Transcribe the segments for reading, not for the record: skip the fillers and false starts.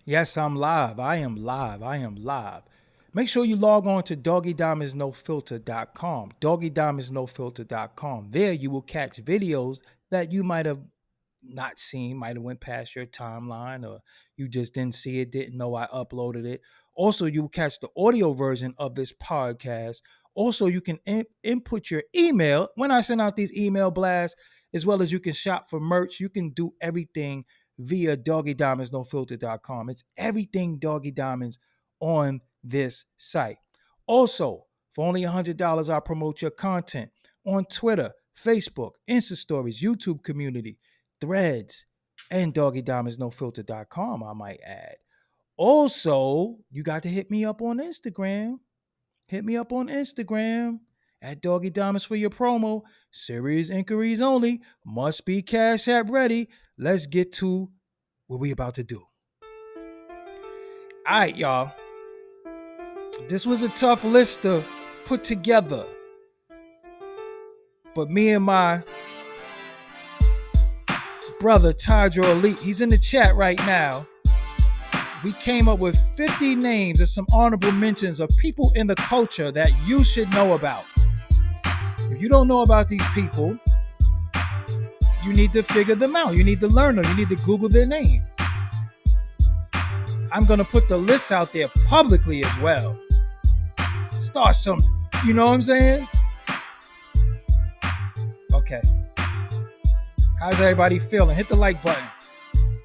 Yes, I'm live. I am live. I am live. Make sure you log on to doggydiamondsnofilter.com. Doggydiamondsnofilter.com. There you will catch videos that you might have not seen, might have went past your timeline, or you just didn't see it, didn't know I uploaded it. Also, you will catch the audio version of this podcast. Also, you can input your email when I send out these email blasts, as well as you can shop for merch. You can do everything via doggydiamondsnofilter.com. It's everything Doggy Diamonds on this site. Also, for only $100, I'll promote your content on Twitter, Facebook, Insta Stories, YouTube community, Threads, and doggydiamondsnofilter.com, I might add. Also, you got to hit me up on Instagram. Hit me up on Instagram at Doggy Diamonds for your promo. Serious inquiries only. Must be Cash App ready. Let's get to what we about to do. All right, y'all. This was a tough list to put together. But me and my brother, Tydro Elite, he's in the chat right now. We came up with 50 names and some honorable mentions of people in the culture that you should know about. If you don't know about these people, you need to figure them out. You need to learn them. You need to Google their name. I'm going to put the list out there publicly as well. Start some, you know what I'm saying? Okay. How's everybody feeling? Hit the like button.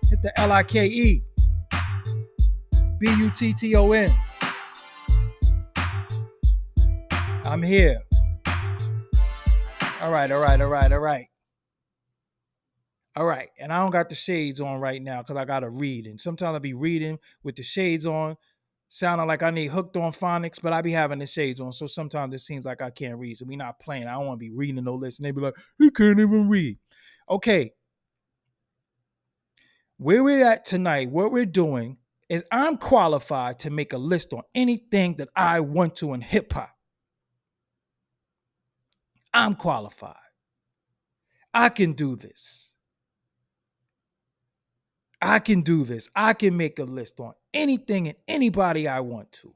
Hit the LIKE. BUTTON. I'm here. All right. All right. And I don't got the shades on right now because I got to read. And sometimes I'll be reading with the shades on, sounding like I need hooked on phonics, but I be having the shades on. So sometimes it seems like I can't read. So we not playing. I don't want to be reading no list. And they be like, he can't even read. Okay. Where we're at tonight, what we're doing is I'm qualified to make a list on anything that I want to in hip hop. I'm qualified. I can do this. I can do this. I can make a list on anything and anybody I want to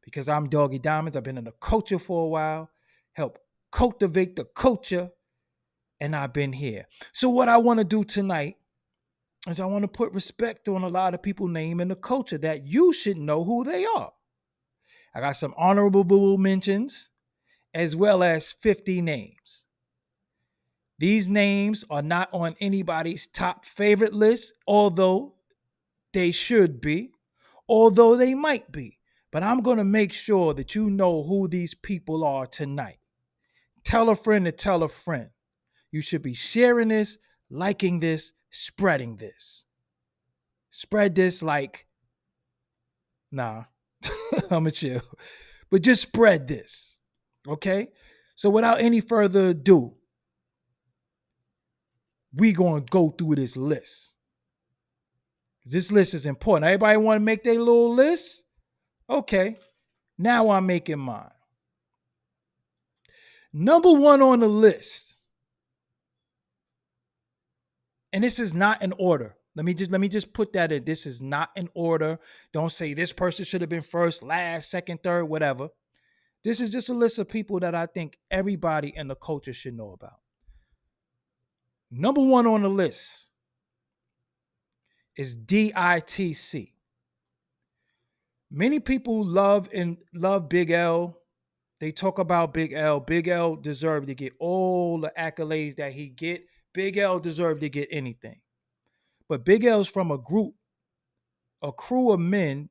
because I'm Doggy Diamonds. I've been in the culture for a while, help cultivate the culture, and I've been here. So what I want to do tonight is I want to put respect on a lot of people's name in the culture that you should know who they are. I got some honorable mentions as well as 50 names. These names are not on anybody's top favorite list, although they should be, although they might be. But I'm going to make sure that you know who these people are tonight. Tell a friend to tell a friend. You should be sharing this, liking this, spreading this. Spread this like, nah, I'm a chill. But just spread this, okay? So without any further ado, we going to go through this list. This list is important. Everybody want to make their little list? Okay, now I'm making mine. Number one on the list, and this is not in order. Let me just put that in. This is not in order. Don't say this person should have been first, last, second, third, whatever. This is just a list of people that I think everybody in the culture should know about. Number one on the list is DITC. Many people love Big L. They talk about Big L. Big L deserved to get all the accolades that he get. Big L deserved to get anything. But Big L's from a crew of men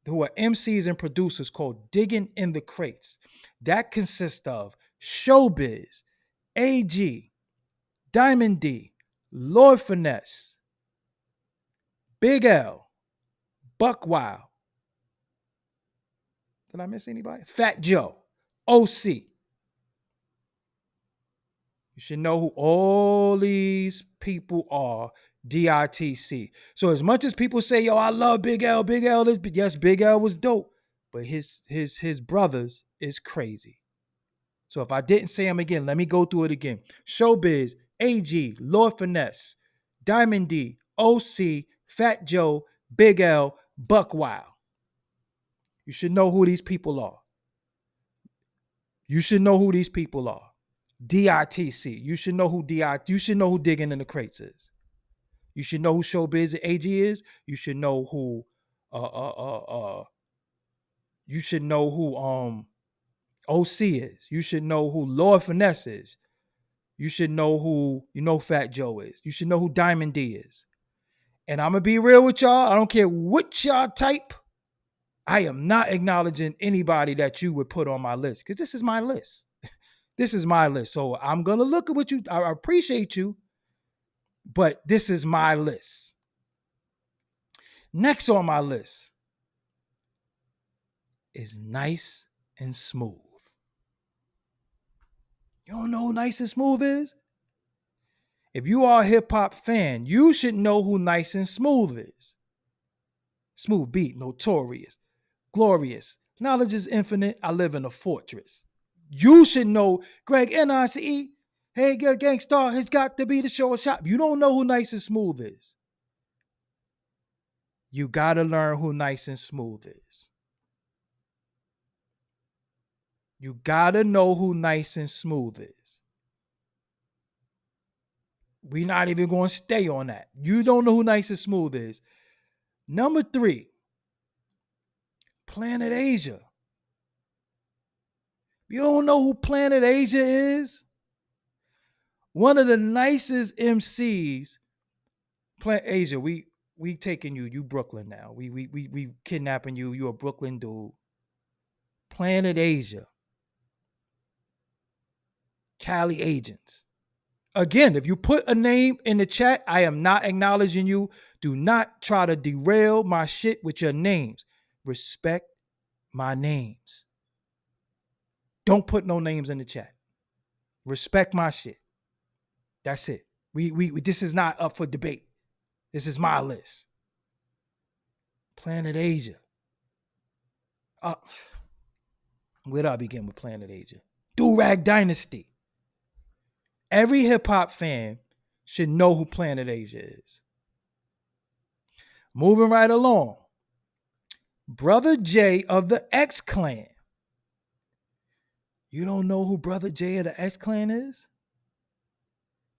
who are MCs and producers called Digging in the Crates. That consists of Showbiz, AG, Diamond D, Lord Finesse, Big L, Buck Wild. Did I miss anybody? Fat Joe, OC. You should know who all these people are. DITC. So as much as people say, yo, I love Big L, Big L is, yes, Big L was dope, but his brothers is crazy. So if I didn't say them again, let me go through it again. Showbiz, AG, Lord Finesse, Diamond D, OC, Fat Joe, Big L, Buck Wild. You should know who these people are. You should know who these people are. DITC. You should know who You should know who Digging in the Crates is. You should know who Showbiz AG is. You should know who you should know who OC is. You should know who Lord Finesse is. You should know who Fat Joe is. You should know who Diamond D is. And I'm gonna be real with y'all. I don't care what y'all type. I am not acknowledging anybody that you would put on my list because this is my list. This is my list. So I'm gonna look at what you. I appreciate you, but this is my list. Next on my list is Nice and Smooth. You don't know who Nice and Smooth is? If you are a hip hop fan, you should know who Nice and Smooth is. Smooth beat, notorious, glorious. Knowledge is infinite. I live in a fortress. You should know Greg NICE. Hey, Gangstar has got to be the show shop. You don't know who Nice and Smooth is. You got to learn who Nice and Smooth is. You got to know who Nice and Smooth is. We're not even going to stay on that. You don't know who Nice and Smooth is. Number 3, Planet Asia. You don't know who Planet Asia is? One of the nicest MCs. Planet Asia, we taking you. You Brooklyn now. We kidnapping you. You a Brooklyn dude. Planet Asia. Cali Agents. Again, if you put a name in the chat, I am not acknowledging you. Do not try to derail my shit with your names. Respect my names. Don't put no names in the chat. Respect my shit. That's it. We this is not up for debate. This is my list. Planet Asia. Where do I begin with Planet Asia? Do-Rag Dynasty. Every hip-hop fan should know who Planet Asia is. Moving right along. Brother J of the X Clan. You don't know who Brother J of the X Clan is?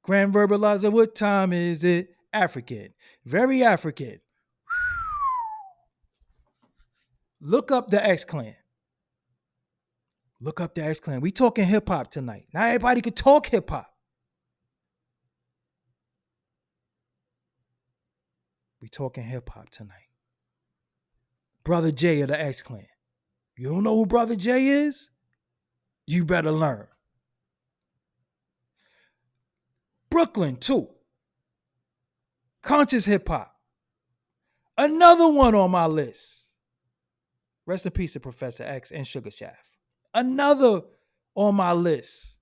Grand Verbalizer, what time is it? African. Very African. Look up the X Clan. Look up the X Clan. We talking hip-hop tonight. Not everybody could talk hip-hop. We talking hip-hop tonight. Brother J of the X Clan. You don't know who Brother J is? You better learn. Brooklyn, too. Conscious hip-hop. Another one on my list. Rest in peace to Professor X and Sugar Shaft. Another on my list.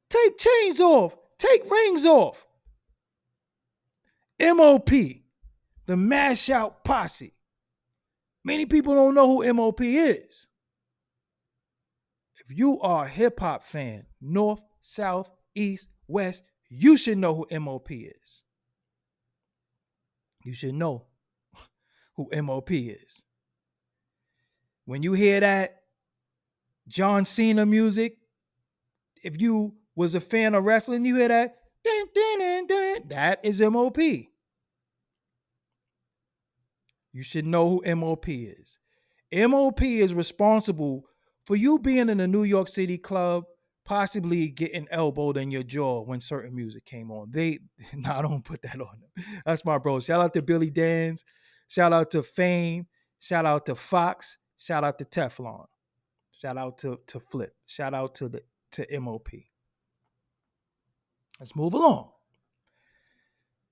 Take chains off. Take rings off. MOP, the Mash Out Posse. Many people don't know who MOP is. If you are a hip-hop fan, North, South, East, West, you should know who MOP is. You should know who MOP is. When you hear that John Cena music, if you was a fan of wrestling, you hear that, dun, dun, dun, dun, that is MOP. You should know who MOP is. MOP is responsible for you being in a New York City club, possibly getting elbowed in your jaw when certain music came on. I don't put that on them. That's my bro. Shout out to Billy Danz. Shout out to Fame. Shout out to Fox. Shout out to Teflon. Shout out to Flip. Shout out to MOP. Let's move along.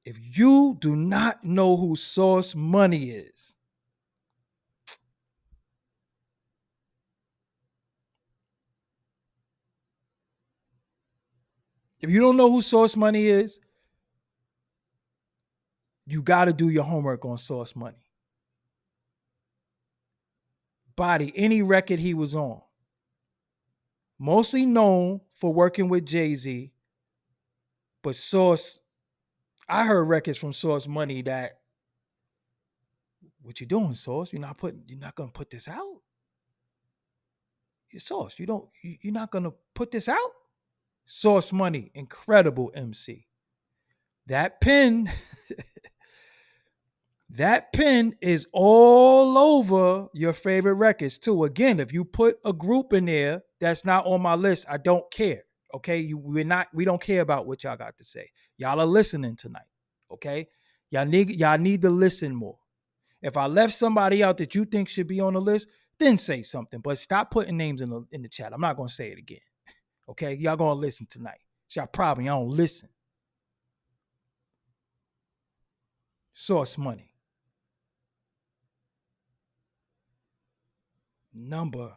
If you do not know who Source Money is, if you don't know who Source Money is, you got to do your homework on Source Money. Body, any record he was on. Mostly known for working with Jay-Z, but Source I heard records from Source Money that, what you doing, Source? You're not gonna put this out? Your Source, you're not gonna put this out? Source Money, incredible MC. That pen, that pen is all over your favorite records too. Again, if you put a group in there that's not on my list, I don't care. Okay, we don't care about what y'all got to say. Y'all are listening tonight. Okay, y'all need to listen more. If I left somebody out that you think should be on the list, then say something. But stop putting names in the chat. I'm not gonna say it again. Okay, y'all gonna listen tonight. It's y'all problem. Y'all don't listen. Source Money. Number, I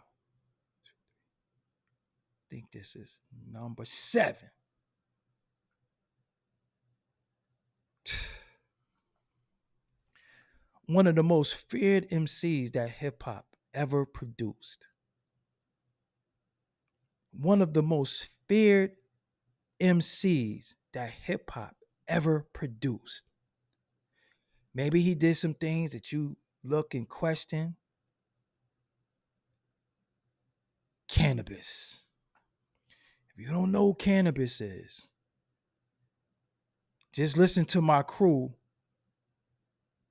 think this is number 7. One of the most feared MCs that hip hop ever produced. One of the most feared MCs that hip hop ever produced. Maybe he did some things that you look and question. Cannabis. If you don't know who Cannabis is, just listen to My Crew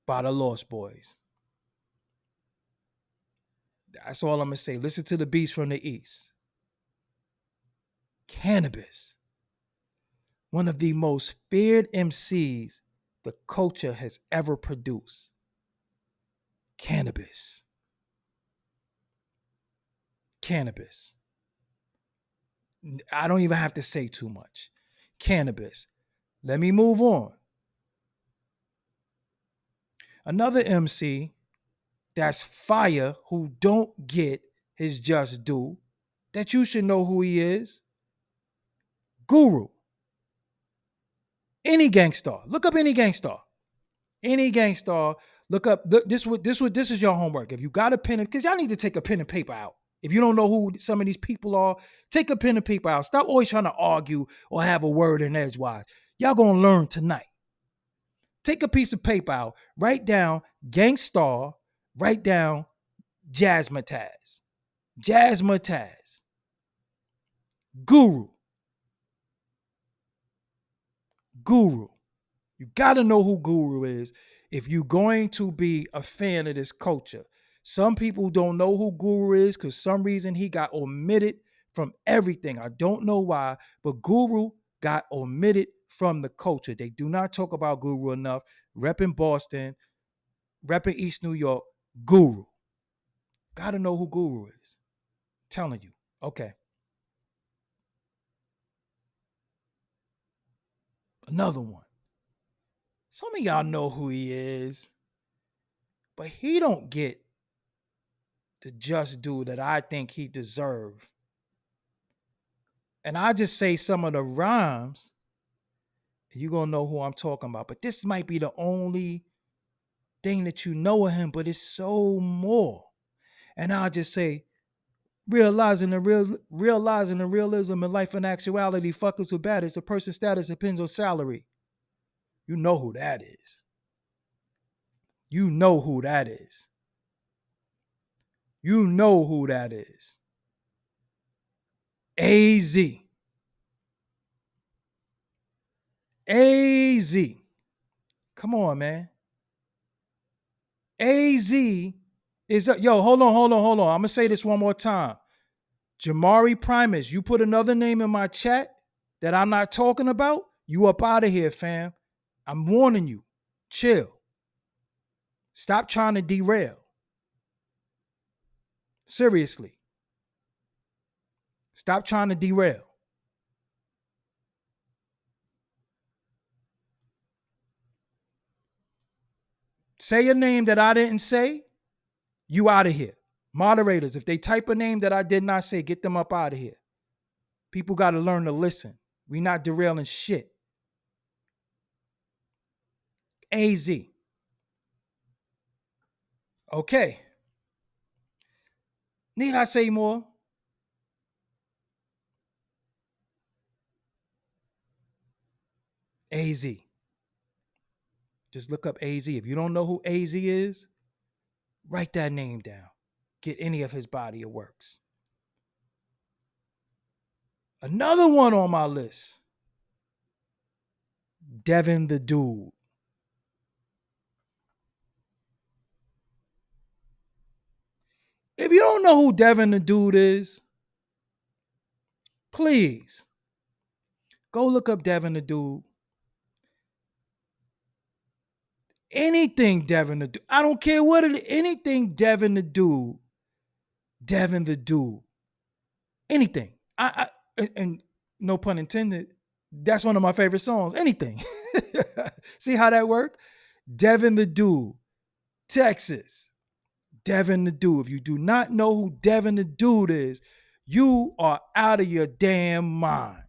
by the Lost Boys. That's all I'm going to say. Listen to the Beast from the East. Cannabis. One of the most feared MCs the culture has ever produced. Cannabis. Cannabis. I don't even have to say too much. Cannabis. Let me move on. Another MC that's fire who don't get his just due, that you should know who he is. Guru. Any gangstar. Look up any gangstar. Any gangstar. Look up. This is your homework. If you got a pen, because y'all need to take a pen and paper out. If you don't know who some of these people are, take a pen and paper out. Stop always trying to argue or have a word in edgewise. Y'all gonna learn tonight. Take a piece of paper out. Write down gangstar. Write down Jazzmatazz. Jazzmatazz. Guru. Guru. You got to know who Guru is if you're going to be a fan of this culture. Some people don't know who Guru is because some reason he got omitted from everything. I don't know why, but Guru got omitted from the culture. They do not talk about Guru enough. Repping Boston, repping East New York, Guru. Got to know who Guru is. Telling you. Okay. Another one. Some of y'all know who he is, but he don't get the just due that I think he deserves. And I just say some of the rhymes, and you're going to know who I'm talking about. But this might be the only thing that you know of him, but it's so more. And I'll just say, realizing the realism in life and actuality, fuckers who bad is a person's status depends on salary. You know who that is. You know who that is. You know who that is. AZ. AZ. Come on, man. AZ is yo, hold on. I'm gonna say this one more time. Jamari Primus, you put another name in my chat that I'm not talking about, you up out of here, fam. I'm warning you. Chill. Stop trying to derail. Seriously. Stop trying to derail. Say a name that I didn't say, you out of here. Moderators, if they type a name that I did not say, get them up out of here. People got to learn to listen. We not derailing shit. AZ. Okay. Need I say more? AZ. Just look up AZ. If you don't know who AZ is, write that name down. Get any of his body of works. Another one on my list, Devin the Dude. If you don't know who Devin the Dude is, please go look up Devin the Dude. Anything Devin the Dude. I don't care what it is. Anything Devin the Dude. Devin the Dude. Anything. And no pun intended, that's one of my favorite songs. Anything. See how that worked? Devin the Dude. Texas. Devin the Dude. If you do not know who Devin the Dude is, you are out of your damn mind.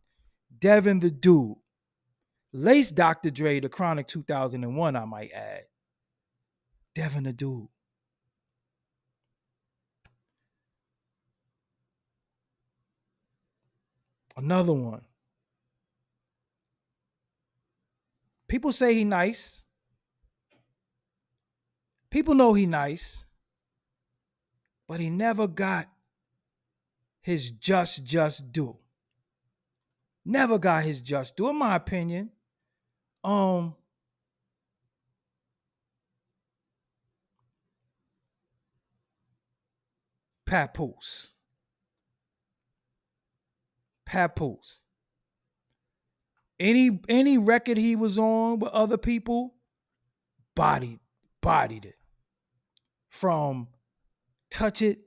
Devin the Dude. Lace Dr. Dre, The Chronic 2001, I might add. Devin the Dude. Another one. People say he nice. People know he nice. But he never got his just due. Never got his just due, in my opinion. Papoose. Papoose. Any record he was on with other people, bodied it. From Touch It,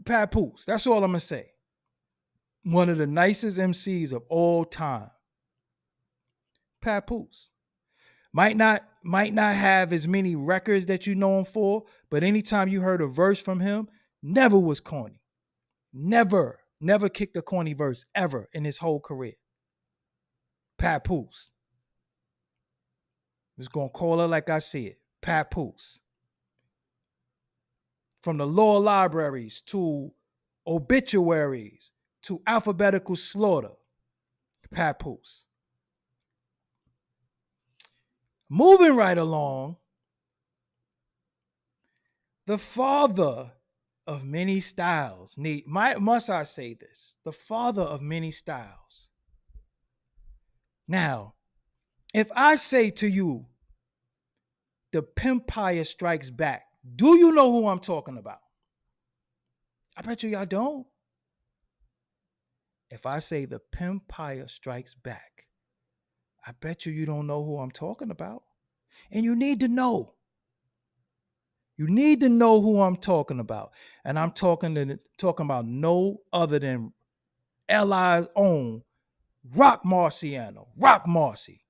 Papoose. That's all I'm gonna say. One of the nicest MCs of all time. Papoose. Might not have as many records that you know him for, but anytime you heard a verse from him, never was corny. Never kicked a corny verse ever in his whole career. Papoose. Just gonna call her like I see it. Papoose. From the law libraries to obituaries to alphabetical slaughter. Papoose. Moving right along, the father of many styles. Must I say this? The father of many styles. Now, if I say to you, the Pimpire Strikes Back, do you know who I'm talking about? I bet you y'all don't. If I say the Pimpire Strikes Back, I bet you don't know who I'm talking about. And you need to know. You need to know who I'm talking about. And I'm talking about no other than L.I.'s own Rock Marciano. Rock Marcy.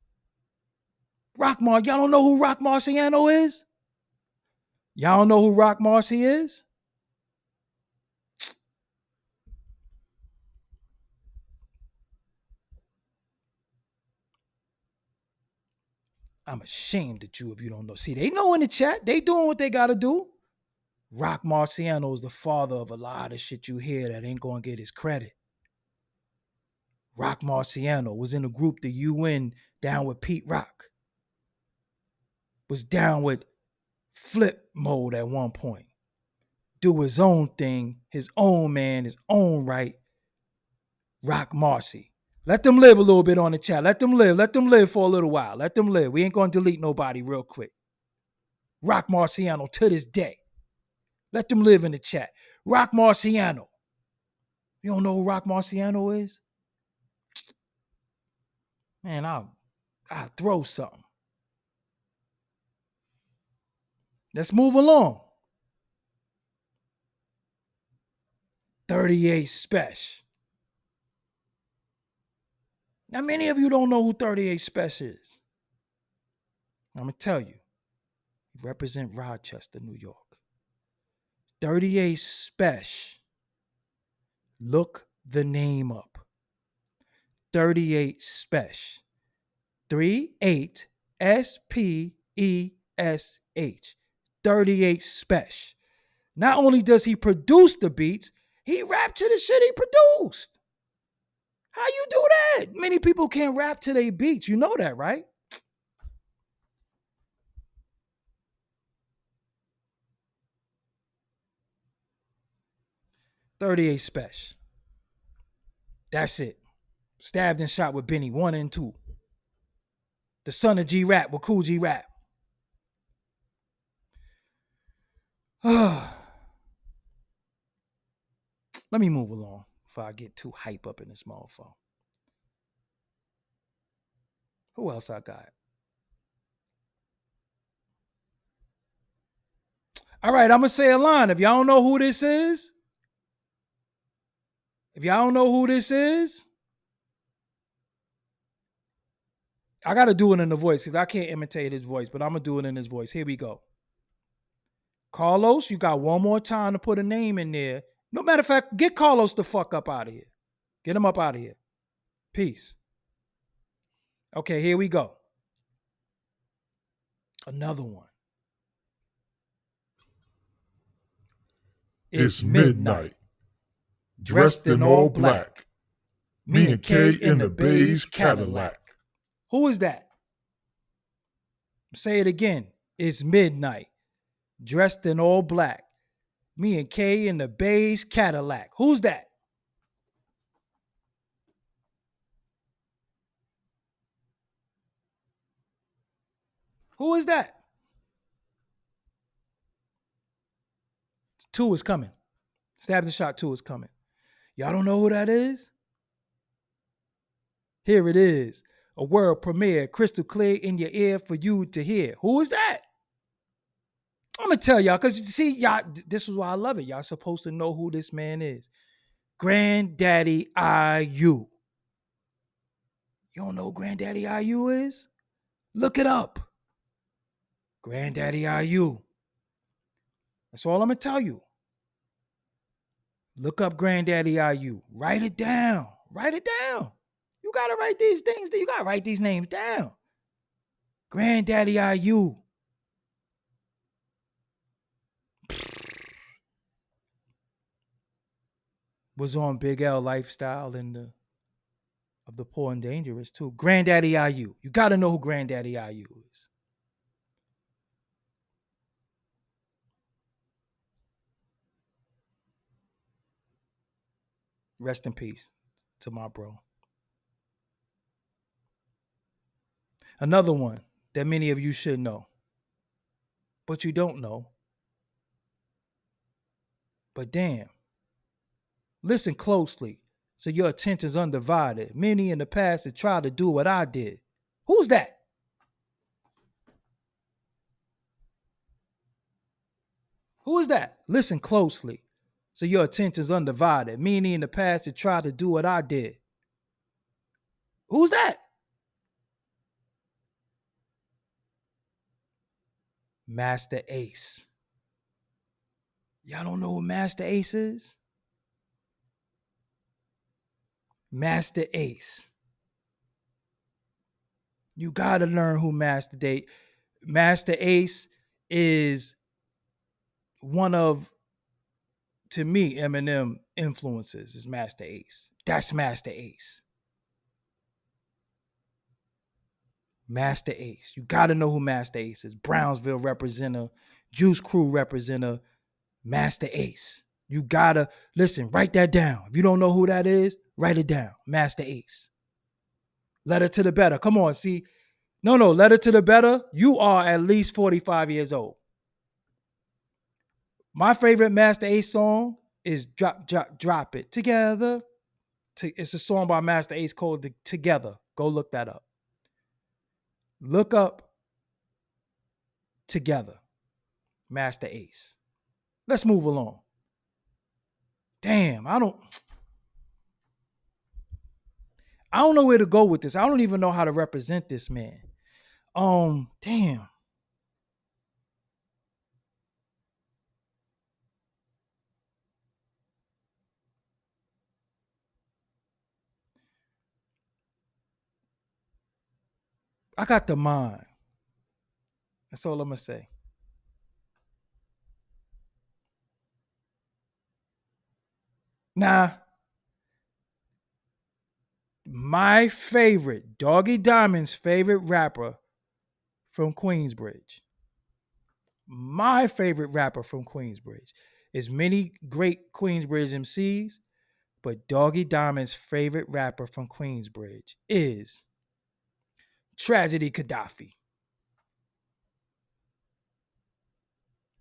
Y'all don't know who Rock Marciano is? Y'all don't know who Rock Marcy is? I'm ashamed at you if you don't know. See, they know in the chat. They doing what they got to do. Rock Marciano is the father of a lot of shit you hear that ain't going to get his credit. Rock Marciano was in a group, the UN, down with Pete Rock. Was down with Flip Mode at one point. Do his own thing, his own man, his own right. Rock Marcy. Let them live a little bit on the chat. Let them live. Let them live for a little while. Let them live. We ain't going to delete nobody real quick. Rock Marciano to this day. Let them live in the chat. Rock Marciano. You don't know who Rock Marciano is? Man, I'll throw something. Let's move along. 38 Special. Now, many of you don't know who 38 Special is. I'm going to tell you. You represent Rochester, New York. 38 Special. Look the name up. 38 Special. 38 SPESH. 38 Special. Not only does he produce the beats, he rapped to the shit he produced. How How you do that? Many people can't rap to their beats. You know that, right? 38 Special. That's it. Stabbed and shot with Benny 1 and 2. The son of G Rap with Cool G Rap. Let me move along before I get too hype up in this motherfucker. Who else I got? All right, I'm gonna say a line. If y'all don't know who this is, I gotta do it in the voice because I can't imitate his voice, but I'm gonna do it in his voice. Here we go. Carlos, you got one more time to put a name in there. No matter of fact, get Carlos the fuck up out of here. Get him up out of here. Peace. Okay, here we go. Another one. It's midnight. Dressed in all black. Me and Kay in the beige Cadillac. Who is that? Say it again. It's midnight. Dressed in all black. Me and Kay in the beige Cadillac. Who's that? Who is that? 2 is coming. Stab the Shot 2 is coming. Y'all don't know who that is? Here it is. A world premiere, crystal clear in your ear for you to hear. Who is that? I'm going to tell y'all, because see, y'all, this is why I love it. Y'all supposed to know who this man is. Granddaddy IU. You don't know who Granddaddy IU is? Look it up. Granddaddy IU. That's all I'm going to tell you. Look up Granddaddy IU. Write it down. Write it down. You got to write these things. You got to write these names down. Granddaddy IU. Was on Big L Lifestyle and of the Poor and Dangerous too. Granddaddy IU. You got to know who Granddaddy IU is. Rest in peace to my bro. Another one that many of you should know, but you don't know. But damn, listen closely so your attention's undivided. Many in the past have tried to do what I did. Who's that? Who is that? Listen closely so your attention's undivided. Many in the past have tried to do what I did. Who's that? Master Ace. Y'all don't know who Master Ace is? Master Ace. You got to learn who Master Ace is one of, to me, Eminem influences is Master Ace. That's Master Ace. Master Ace. You got to know who Master Ace is. Brownsville representative, Juice Crew representative, Master Ace. You got to, listen, write that down. If you don't know who that is, write it down. Master Ace. Letter to the Better. Come on, see. No, Letter to the Better. You are at least 45 years old. My favorite Master Ace song is Drop It. Together. It's a song by Master Ace called Together. Go look that up. Look up Together. Master Ace. Let's move along. Damn, I don't know where to go with this. I don't even know how to represent this man. Damn. I got the mind. That's all I'm gonna say. Nah. my favorite, Doggie Diamonds' favorite rapper from Queensbridge. My favorite rapper from Queensbridge. There's many great Queensbridge MCs, but Doggie Diamond's favorite rapper from Queensbridge is Tragedy Gaddafi.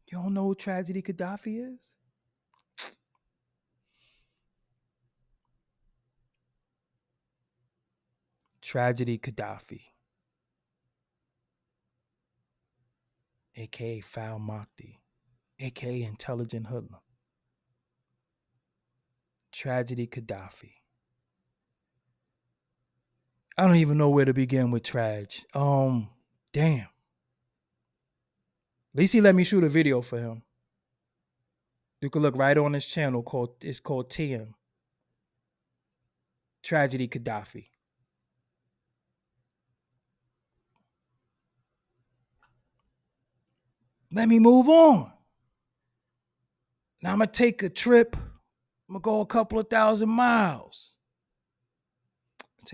You don't know who Tragedy Gaddafi is? Tragedy Gaddafi, aka Foul Mokti, aka Intelligent Hoodlum. Tragedy Gaddafi. I don't even know where to begin with Trage. Damn. At least he let me shoot a video for him. You can look right on his channel it's called TM. Tragedy Gaddafi. Let me move on. Now I'm gonna take a trip. I'm gonna go a couple of thousand miles.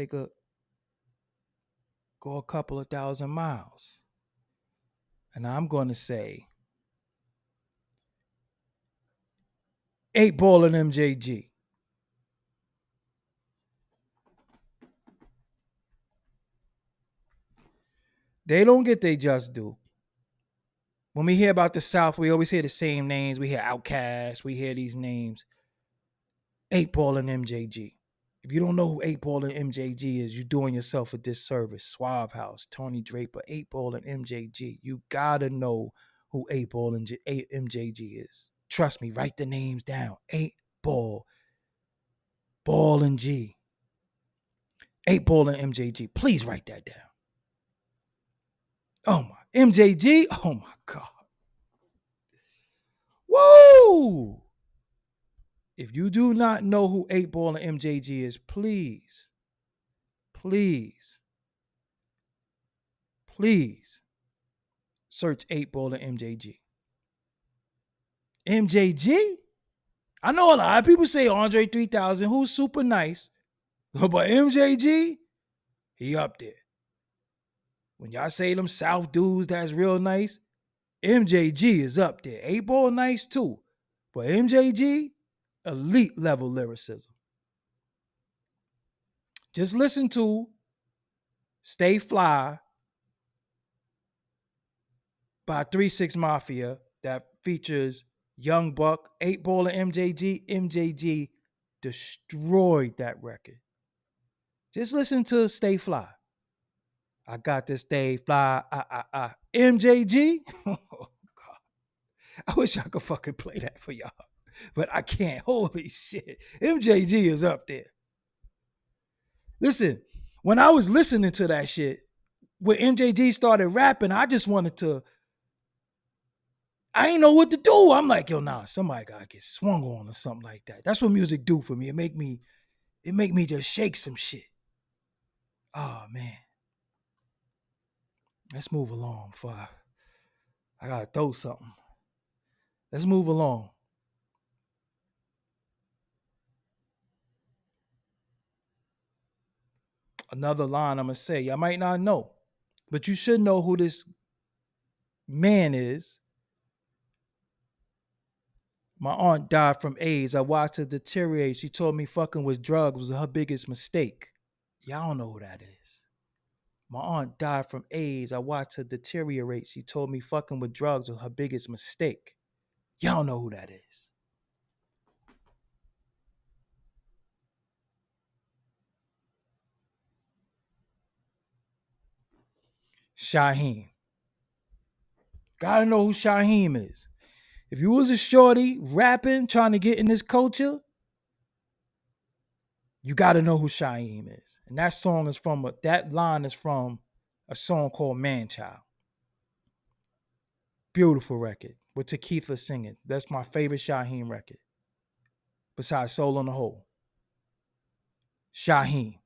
Go a couple of thousand miles. And I'm gonna say 8-Ball and MJG. They don't get their just due. When we hear about the South, we always hear the same names. We hear Outkast. We hear these names. 8-Ball and MJG. If you don't know who 8-Ball and MJG is, you're doing yourself a disservice. Suave House, Tony Draper, 8-Ball and MJG. You gotta know who 8-Ball and MJG is. Trust me, write the names down. 8-Ball, Ball and G. 8-Ball and MJG. Please write that down. Oh my, MJG. Oh my God. Whoa. If you do not know who 8-Ball and MJG is, please search 8-Ball and MJG. MJG? I know a lot of people say Andre 3000, who's super nice, but MJG, he up there. When y'all say them South dudes that's real nice, MJG is up there. 8-Ball nice too, but MJG, elite level lyricism. Just listen to Stay Fly by 3-6 Mafia that features Young Buck, 8-Ball and MJG. MJG destroyed that record. Just listen to Stay Fly. I got to stay fly. MJG. Oh, God. I wish I could fucking play that for y'all, but I can't. Holy shit. MJG is up there. Listen, when I was listening to that shit, when MJG started rapping, I just wanted to, I ain't know what to do. I'm like, yo, nah, somebody gotta get swung on or something like that. That's what music do for me. It make me just shake some shit. Oh man. Let's move along before I gotta throw something. Let's move along. Another line I'm gonna say, y'all might not know, but you should know who this man is. My aunt died from AIDS. I watched her deteriorate. She told me fucking with drugs was her biggest mistake. Y'all don't know who that is. My aunt died from AIDS. I watched her deteriorate. She told me fucking with drugs was her biggest mistake. Y'all know who that is. Shaheem. Gotta know who Shaheem is. If you was a shorty rapping, trying to get in this culture, you gotta know who Shaheem is. And that line is from a song called Man Child. Beautiful record with Takitha singing. That's my favorite Shaheem record. Besides Soul on the Hole. Shaheem.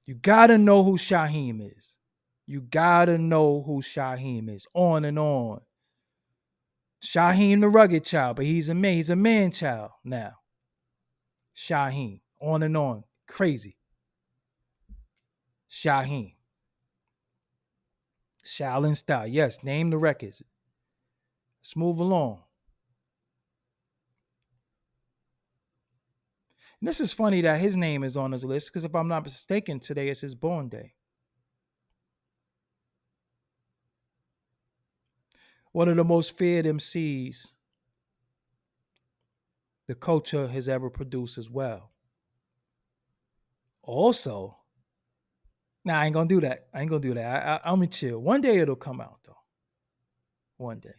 You gotta know who Shaheem is. You gotta know who Shaheem is. On and on. Shaheem the rugged child, but he's a man. He's a man child now. Shaheem. On and on. Crazy. Shaheem. Shaolin Style. Yes, name the records. Let's move along. And this is funny that his name is on this list because if I'm not mistaken, today is his born day. One of the most feared MCs the culture has ever produced as well. Also, nah, I ain't gonna do that. I'm gonna chill. One day it'll come out though. One day.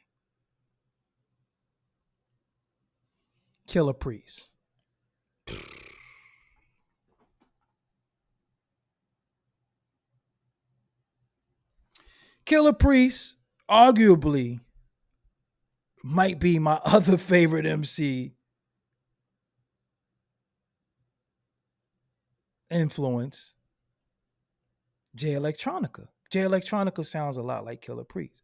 Killer Priest. Killer Priest, arguably, might be my other favorite MC influence. Jay Electronica. Jay Electronica sounds a lot like Killer Priest.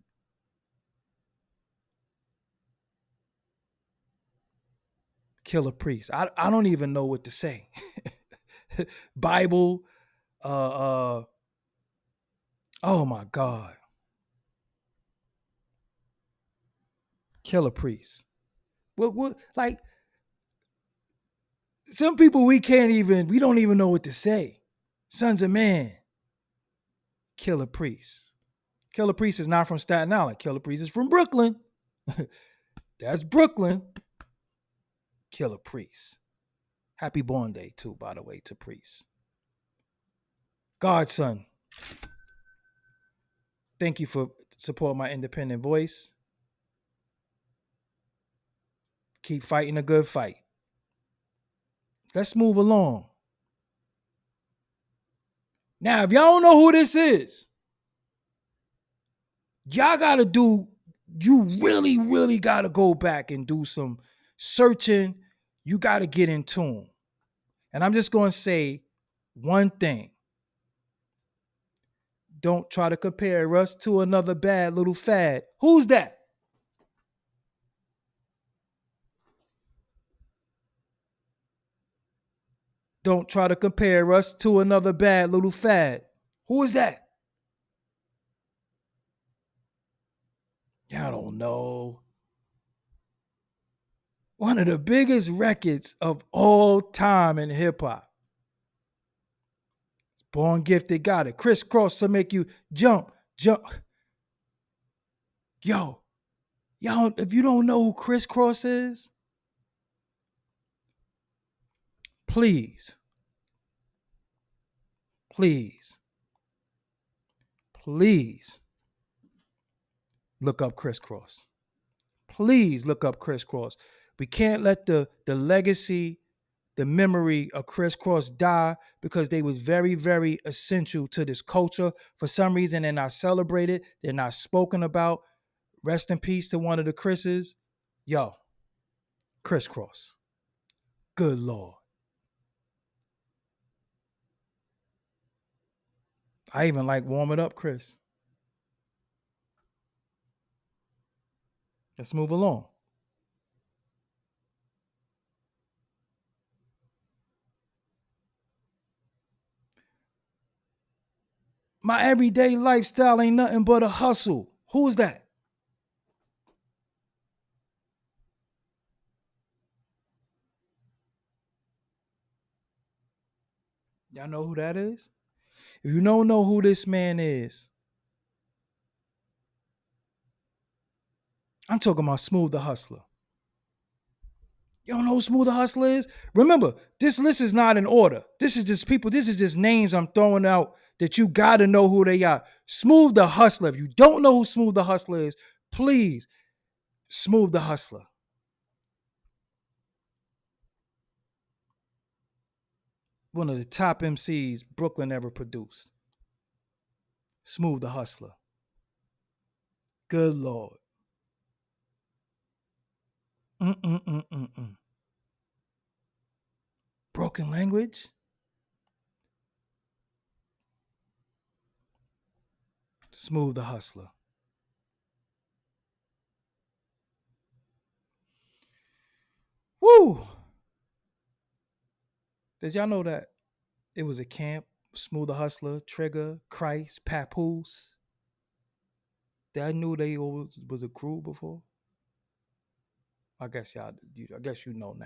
Killer Priest. I don't even know what to say. Bible, oh my God. Killer Priest. What like some people we don't even know what to say. Sons of Man. Killer Priest. Killer Priest is not from Staten Island. Killer Priest is from Brooklyn. That's Brooklyn. Killer Priest. Happy born day too, by the way, to Priest. Godson. Thank you for supporting my independent voice. Keep fighting a good fight. Let's move along. Now, if y'all don't know who this is, y'all gotta you really, really gotta go back and do some searching. You gotta get in tune. And I'm just gonna say one thing. Don't try to compare us to another bad little fad. Who's that? Don't try to compare us to another bad little fad. Who is that? Y'all don't know. One of the biggest records of all time in hip hop. Born Gifted got it. Crisscross to make you jump. Yo, y'all, if you don't know who Crisscross is, please look up Crisscross. Please look up Crisscross. We can't let the legacy, the memory of Crisscross die because they was very, very essential to this culture. For some reason, they're not celebrated. They're not spoken about. Rest in peace to one of the Chris's. Yo, Crisscross. Good Lord. I even like Warm It Up, Chris. Let's move along. My everyday lifestyle ain't nothing but a hustle. Who is that? Y'all know who that is? If you don't know who this man is, I'm talking about Smooth the Hustler. You don't know who Smooth the Hustler is? Remember, this list is not in order. This is just names I'm throwing out that you gotta know who they are. Smooth the Hustler. If you don't know who Smooth the Hustler is, please, Smooth the Hustler. One of the top MCs Brooklyn ever produced. Smooth the Hustler. Good Lord. Broken Language. Smooth the Hustler. Woo! Did y'all know that It was a camp. Smooth the Hustler, Trigger, Christ, Papoose. That I knew they was a crew before. I guess I guess you know now.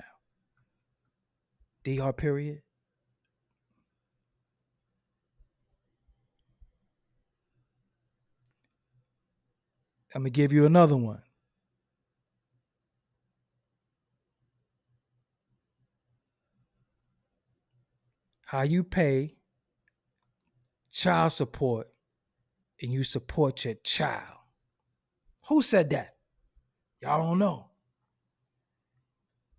DR period. I'm gonna give you another one. How you pay child support and you support your child. Who said that? Y'all don't know.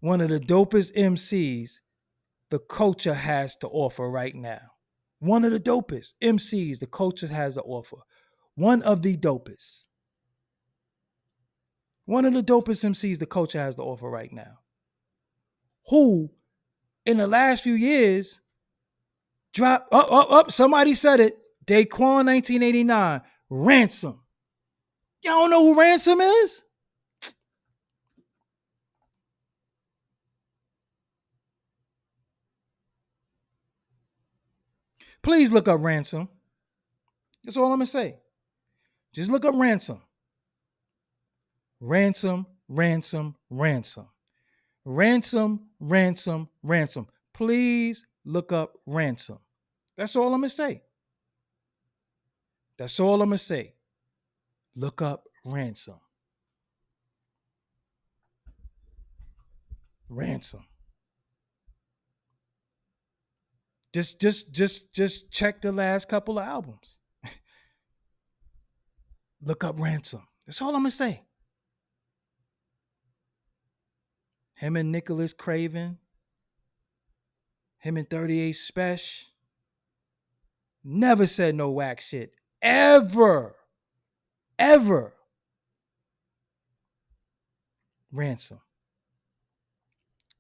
One of the dopest MCs the culture has to offer right now. One of the dopest MCs the culture has to offer. One of the dopest. One of the dopest MCs the culture has to offer right now. Who, in the last few years, dropped up. Somebody said it. Daquan 1989. Ransom. Y'all don't know who Ransom is? Please look up Ransom. That's all I'm going to say. Just look up Ransom. Ransom, ransom, ransom. Ransom, ransom, ransom. Please look up Ransom. That's all I'm going to say. That's all I'm going to say. Look up Ransom. Ransom. Just check the last couple of albums. Look up Ransom. That's all I'm gonna say. Him and Nicholas Craven. Him and 38 Special. Never said no whack shit. Ever. Ever. Ransom.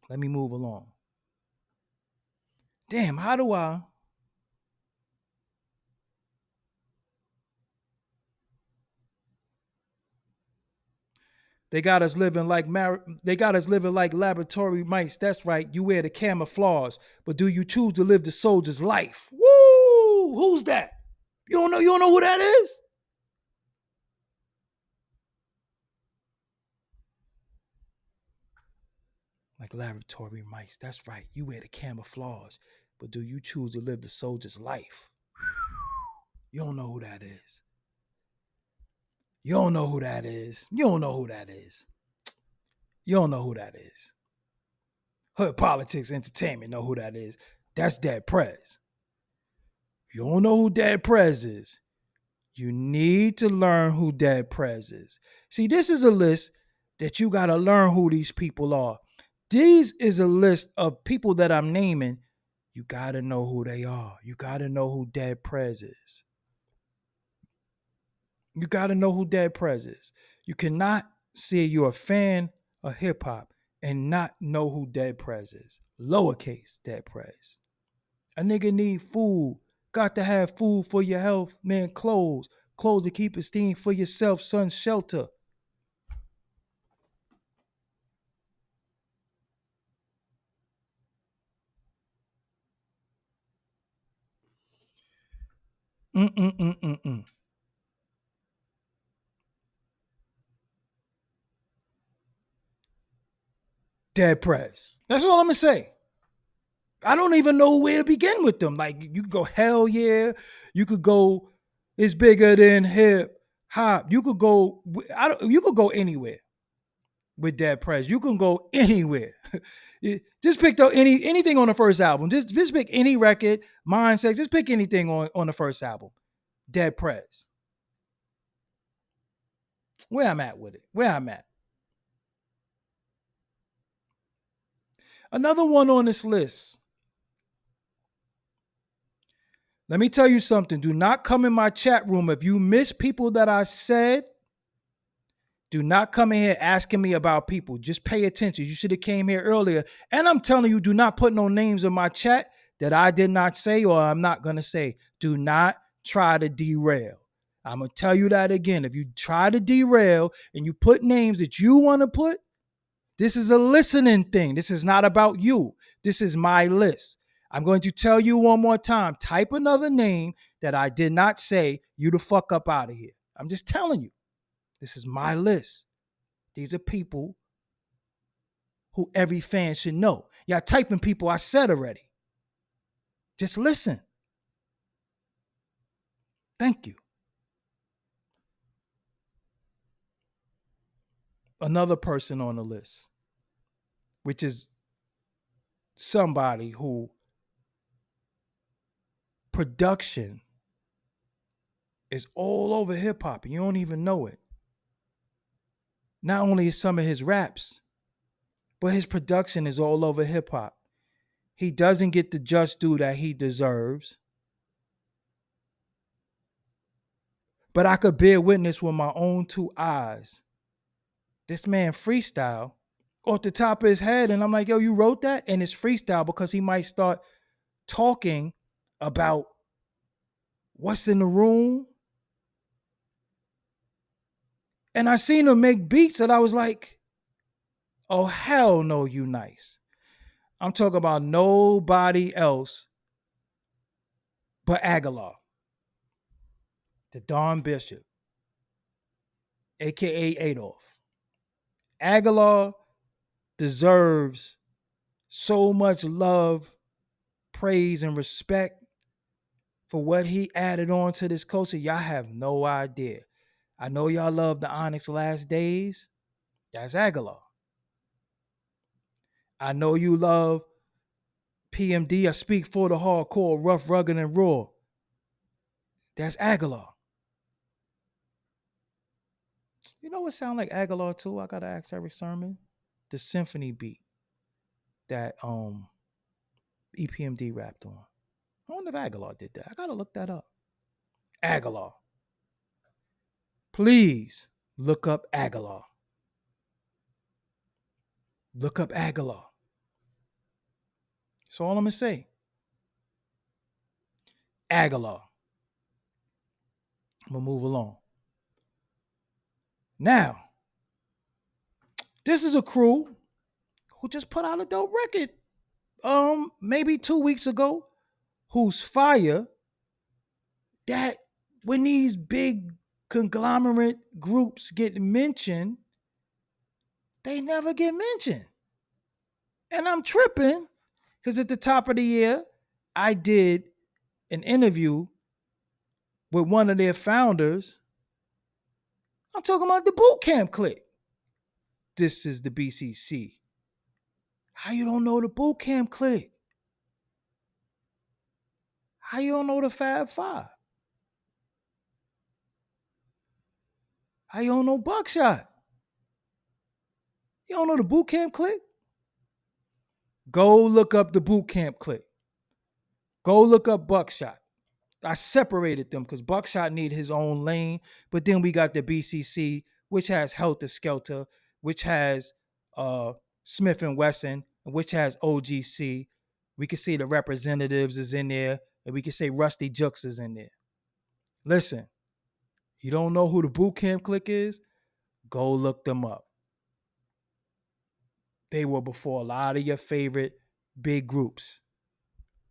Let me move along. Damn, how do I? They got us living like laboratory mice. That's right. You wear the camouflage, but do you choose to live the soldier's life? Woo! Who's that? You don't know who that is? Like laboratory mice. That's right. You wear the camouflage, but do you choose to live the soldier's life? You don't know who that is. You don't know who that is. You don't know who that is. You don't know who that is. Hood Politics Entertainment know who that is. That's Dead Prez. You don't know who Dead Prez is. You need to learn who Dead Prez is. See, this is a list that you got to learn who these people are. These is a list of people that I'm naming. You got to know who they are. You got to know who Dead Prez is. You got to know who Dead Prez is. You cannot say you're a fan of hip hop and not know who Dead Prez is. Lowercase Dead Prez. A nigga need food. Got to have food for your health, man. Clothes to keep esteem for yourself, son. Shelter. Dead Prez. That's all I'm gonna say. I don't even know where to begin with them. Like, you could go hell yeah. You could go it's bigger than hip hop. You could go anywhere with Dead Prez. You can go anywhere. Just pick up anything on the first album. Just pick any record, Mindset. Just pick anything on the first album. Dead Prez. Where I'm at with it. Where I'm at. Another one on this list. Let me tell you something. Do not come in my chat room. If you miss people that I said, do not come in here asking me about people. Just pay attention. You should have came here earlier. And I'm telling you, do not put no names in my chat that I did not say or I'm not going to say. Do not try to derail. I'm going to tell you that again. If you try to derail and you put names that you want to put, this is a listening thing. This is not about you. This is my list. I'm going to tell you one more time. Type another name that I did not say. You the fuck up out of here. I'm just telling you. This is my list. These are people who every fan should know. Y'all typing people I said already. Just listen. Thank you. Another person on the list, which is somebody who production is all over hip hop and you don't even know it. Not only is some of his raps, but his production is all over hip hop. He doesn't get the just due that he deserves. But I could bear witness with my own two eyes. This man freestyle off the top of his head. And I'm like, yo, you wrote that? And it's freestyle because he might start talking about what's in the room. And I seen him make beats and I was like, oh, hell no, you nice. I'm talking about nobody else but Aguilar, the Don Bishop, a.k.a. Adolf. Aguilar deserves so much love, praise, and respect for what he added on to this culture. Y'all have no idea. I know y'all love the Onyx Last Days. That's Aguilar. I know you love PMD. I speak for the hardcore, rough, rugged, and raw. That's Aguilar. You know what sound like Aguilar too? I gotta ask every sermon. The symphony beat that EPMD rapped on. I wonder if Aguilar did that. I gotta look that up. Aguilar. Please look up Aguilar. Look up Aguilar. That's all I'm gonna say. Aguilar. I'm gonna move along. Now, this is a crew who just put out a dope record maybe 2 weeks ago, whose fire that when these big conglomerate groups get mentioned, they never get mentioned. And I'm tripping because at the top of the year, I did an interview with one of their founders. I'm talking about the boot camp clique. This is the BCC. How you don't know the boot camp clique? How you don't know the Fab Five? How you don't know Buckshot? You don't know the boot camp clique? Go look up the boot camp clique. Go look up Buckshot. I separated them because Buckshot need his own lane. But then we got the BCC, which has Helter Skelter, which has Smith and Wesson, which has OGC. We can see the Representatives is in there, and we can say Rusty Jux is in there. Listen, you don't know who the boot camp clique is? Go look them up. They were before a lot of your favorite big groups.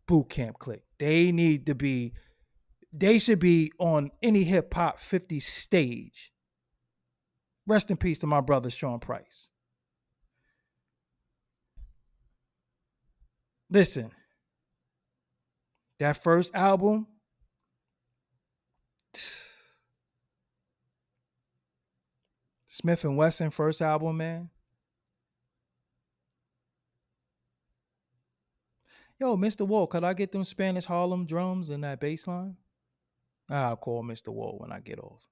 Boot camp clique. They should be on any hip hop 50 stage. Rest in peace to my brother Sean Price. Listen, that first album, Smith and Wesson first album, man. Yo, Mr. Wall, could I get them Spanish Harlem drums and that bass line? I'll call Mr. Wall when I get off.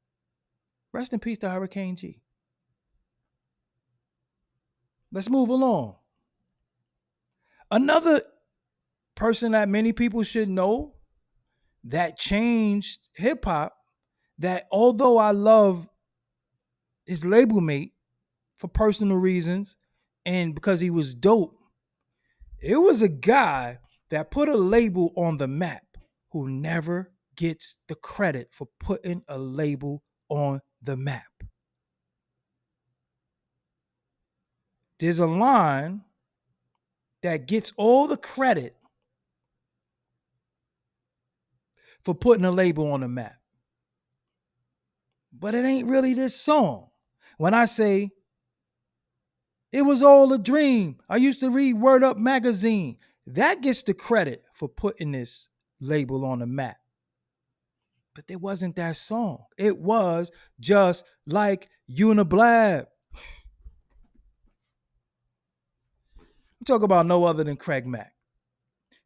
Rest in peace to Hurricane G. Let's move along. Another person that many people should know that changed hip hop, that although I love his label mate for personal reasons and because he was dope, it was a guy that put a label on the map who never gets the credit for putting a label on the map. There's a line that gets all the credit for putting a label on the map. But it ain't really this song. When I say it was all a dream, I used to read Word Up magazine. That gets the credit for putting this label on the map. But it wasn't that song. It was just like Uniblab. I'm talking about no other than Craig Mack.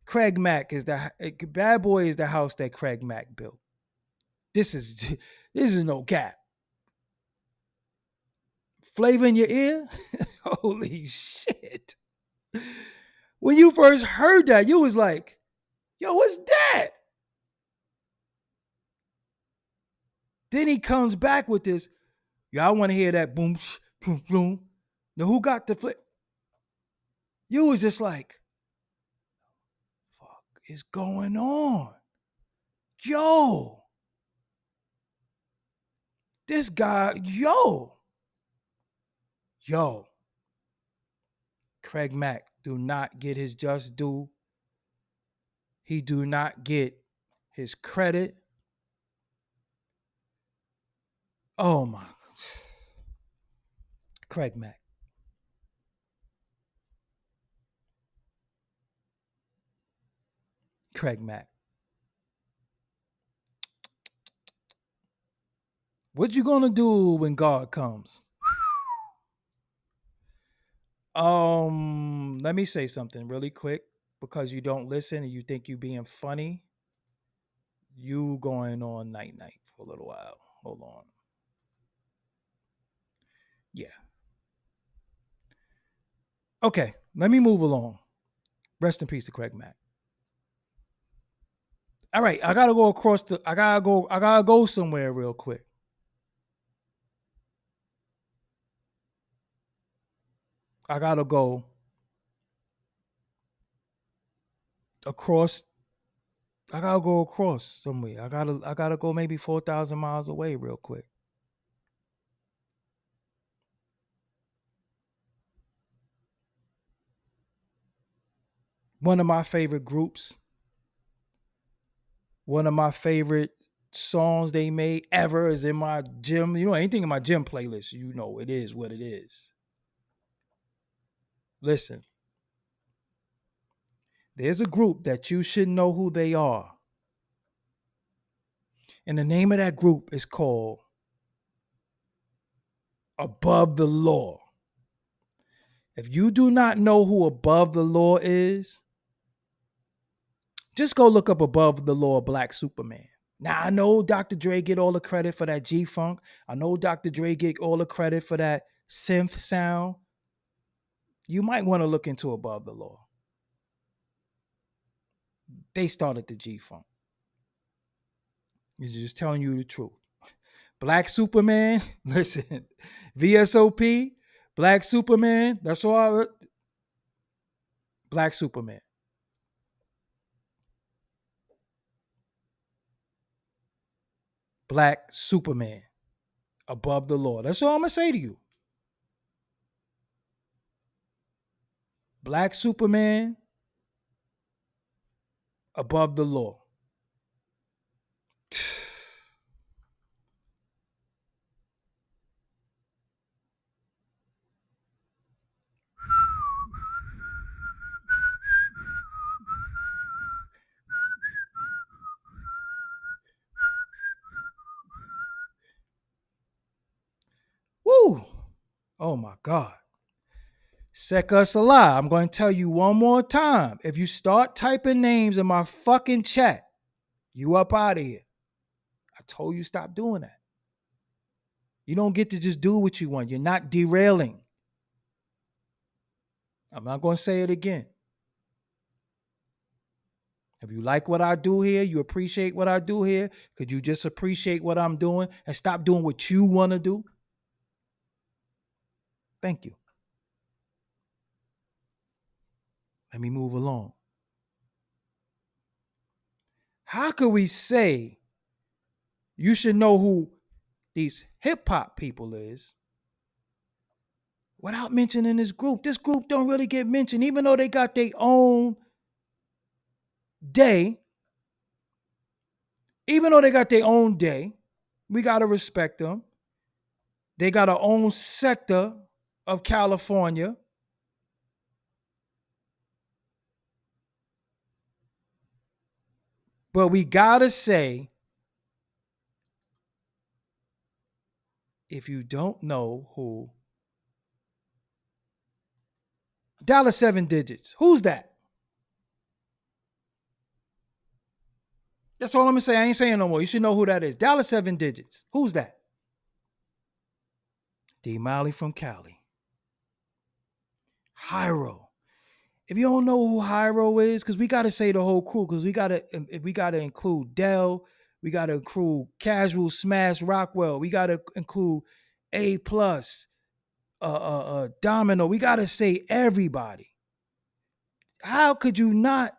Craig Mack is Bad Boy is the house that Craig Mack built. This is no cap. Flavor in your ear? Holy shit. When you first heard that, you was like, yo, what's that? Then he comes back with this, y'all want to hear that boom, boom, boom. Now who got the flip? You was just like, fuck is going on? Yo. This guy, yo. Craig Mack do not get his just due. He do not get his credit. Oh my. Craig Mack. Craig Mack. What you gonna do when God comes? Let me say something really quick because you don't listen and you think you being funny. You going on night for a little while. Hold on. Yeah. Okay, let me move along. Rest in peace to Craig Mack. All right, I gotta go somewhere real quick. I gotta go across. I gotta go across somewhere. I gotta go maybe 4,000 miles away real quick. One of my favorite groups. One of my favorite songs they made ever is in my gym. You know, anything in my gym playlist, you know, it is what it is. Listen, there's a group that you should know who they are. And the name of that group is called Above the Law. If you do not know who Above the Law is, just go look up Above the Law Black Superman. Now, I know Dr. Dre get all the credit for that G-Funk. I know Dr. Dre get all the credit for that synth sound. You might want to look into Above the Law. They started the G-Funk. It's just telling you the truth. Black Superman, listen, VSOP, Black Superman, that's all. Black Superman. Black Superman. Above the Law. That's all I'm going to say to you. Black Superman. Above the Law. Woo! Oh my God. Seka Salah, I'm going to tell you one more time. If you start typing names in my fucking chat, you up out of here. I told you stop doing that. You don't get to just do what you want. You're not derailing. I'm not going to say it again. If you like what I do here, you appreciate what I do here, could you just appreciate what I'm doing and stop doing what you want to do? Thank you. Let me move along. How could we say you should know who these hip hop people is without mentioning this group? This group don't really get mentioned, even though they got their own day. Even though they got their own day, we got to respect them. They got their own sector of California. But we got to say, if you don't know who dollar seven digits, who's that? That's all I'm gonna say. I ain't saying no more. You should know who that is. Dollar seven digits. Who's that? D Miley from Cali. Hyro. If you don't know who Hyro is, because we gotta say the whole crew, because we gotta include Dell, we gotta include Casual Smash Rockwell, we gotta include A Plus, Domino. We gotta say everybody. How could you not?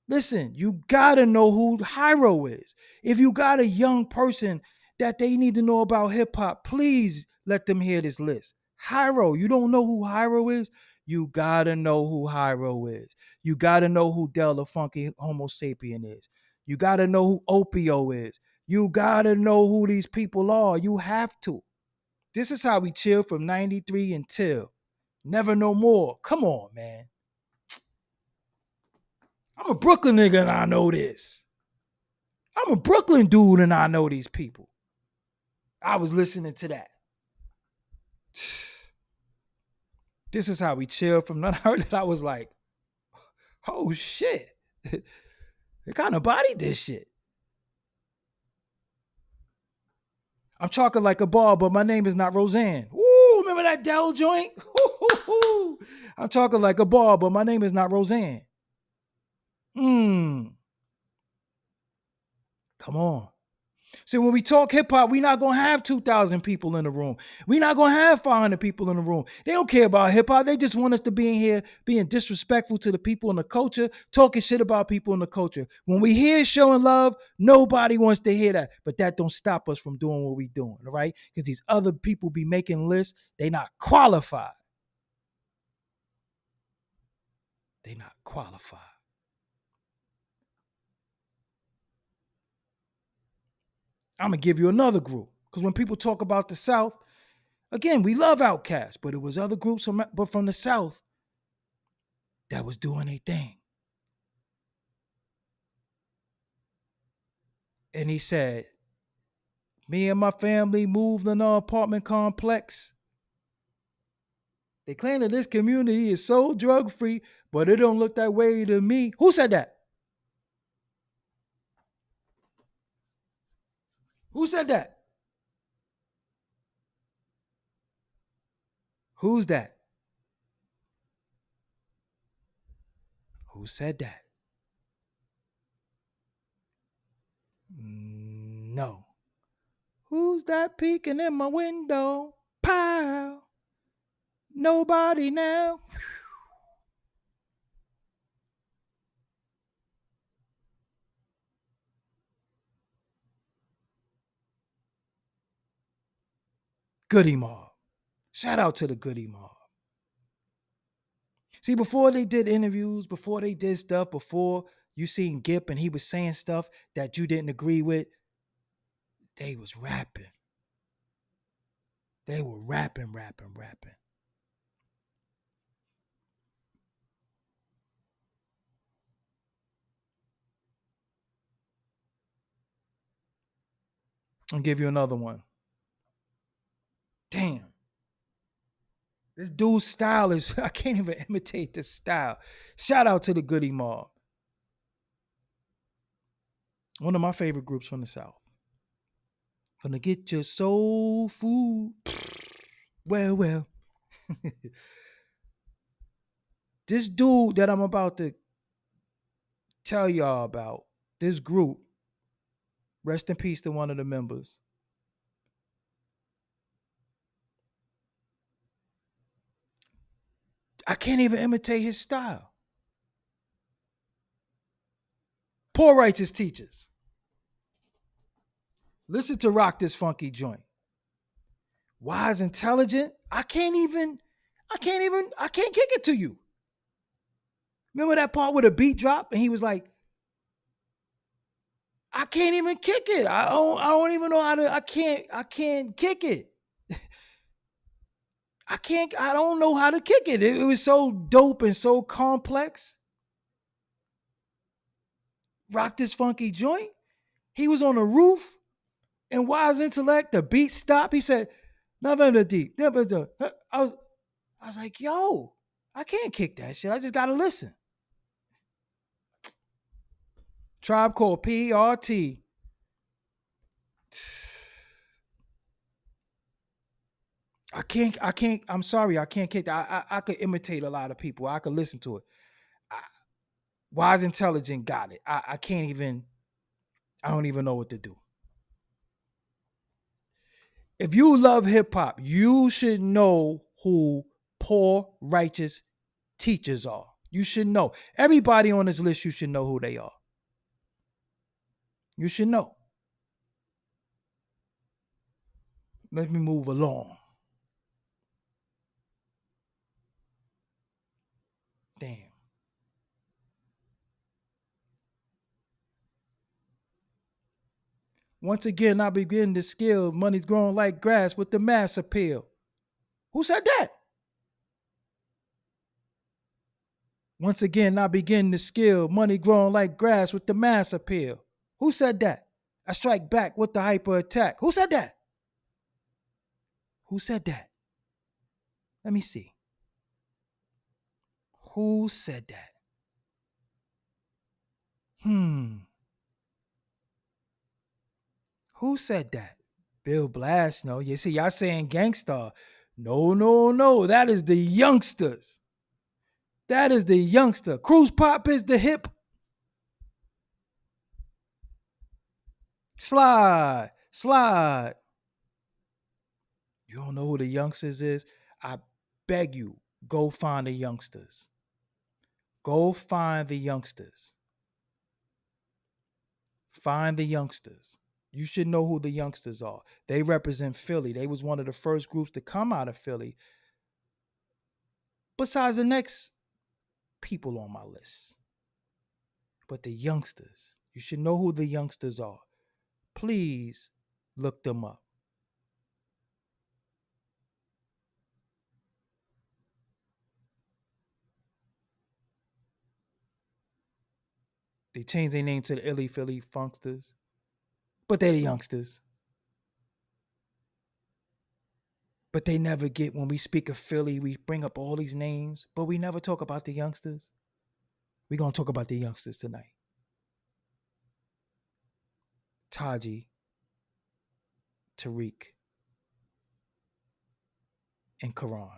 Listen, you gotta know who Hyro is. If you got a young person that they need to know about hip hop, please let them hear this list. Hyro, you don't know who Hyro is? You gotta know who Hyro is. You gotta know who Del the Funky Homo Sapien is. You gotta know who Opio is. You gotta know who these people are. You have to. This is how we chill from 93 until never no more. Come on, man. I'm a Brooklyn nigga and I know this. I'm a Brooklyn dude and I know these people. I was listening to that. This is how we chill from that. I heard that I was like, oh shit. They kind of bodied this shit. I'm talking like a bar, but my name is not Roseanne. Ooh, remember that Dell joint? I'm talking like a bar, but my name is not Roseanne. Come on. See, when we talk hip hop, we're not going to have 2,000 people in the room. We're not going to have 500 people in the room. They don't care about hip hop. They just want us to be in here being disrespectful to the people in the culture, talking shit about people in the culture. When we hear showing love, nobody wants to hear that. But that don't stop us from doing what we're doing, all right? Because these other people be making lists. They not qualified. They not qualified. I'm going to give you another group. Because when people talk about the South, again, we love Outkast, but it was other groups from the South that was doing a thing. And he said, me and my family moved in an apartment complex. They claim that this community is so drug-free, but it don't look that way to me. Who said that? Who said that? Who's that? Who said that? No. Who's that peeking in my window? Pow. Nobody now. Goody Mob. Shout out to the Goody Mob. See, before they did interviews, before they did stuff, before you seen Gip and he was saying stuff that you didn't agree with, they was rapping. They were rapping. I'll give you another one. Damn. This dude's style is, I can't even imitate this style. Shout out to the Goody Mob. One of my favorite groups from the South. Gonna get your soul food. Well. This dude that I'm about to tell y'all about, this group, rest in peace to one of the members. I can't even imitate his style. Poor righteous teachers. Listen to Rock This Funky Joint. Wise, intelligent. I can't kick it to you. Remember that part where the beat dropped and he was like, I can't even kick it. I don't even know how to. I can't kick it. I don't know how to kick it. It was so dope and so complex. Rock this funky joint. He was on the roof, and wise intellect, the beat stopped. He said, never the deep, never the. I was like, yo, I can't kick that shit. I just gotta listen. Tribe Called PRT. I'm sorry, I can't kick that. I could imitate a lot of people. I could listen to it. Wise Intelligent got it. I can't even, I don't even know what to do. If you love hip hop, you should know who poor righteous teachers are. You should know. Everybody on this list, you should know who they are. You should know. Let me move along. Damn. Once again, I begin to skill. Money's growing like grass with the mass appeal. Who said that? Once again, I begin to skill. Money growing like grass with the mass appeal. Who said that? I strike back with the hyper attack. Who said that? Who said that? Let me see. Who said that? Who said that? Bill Blash, no. You see, y'all saying gangsta. No. That is the youngsters. That is the youngster. Cruise Pop is the hip. Slide. You don't know who the youngsters is? I beg you, go find the youngsters. Go find the youngsters. Find the youngsters. You should know who the youngsters are. They represent Philly. They was one of the first groups to come out of Philly. Besides the next people on my list. But the youngsters, you should know who the youngsters are. Please look them up. They changed their name to the Illy Philly Funksters. But they're the youngsters. But they never get, when we speak of Philly, we bring up all these names, but we never talk about the youngsters. We're going to talk about the youngsters tonight. Taji, Tariq, and Karan.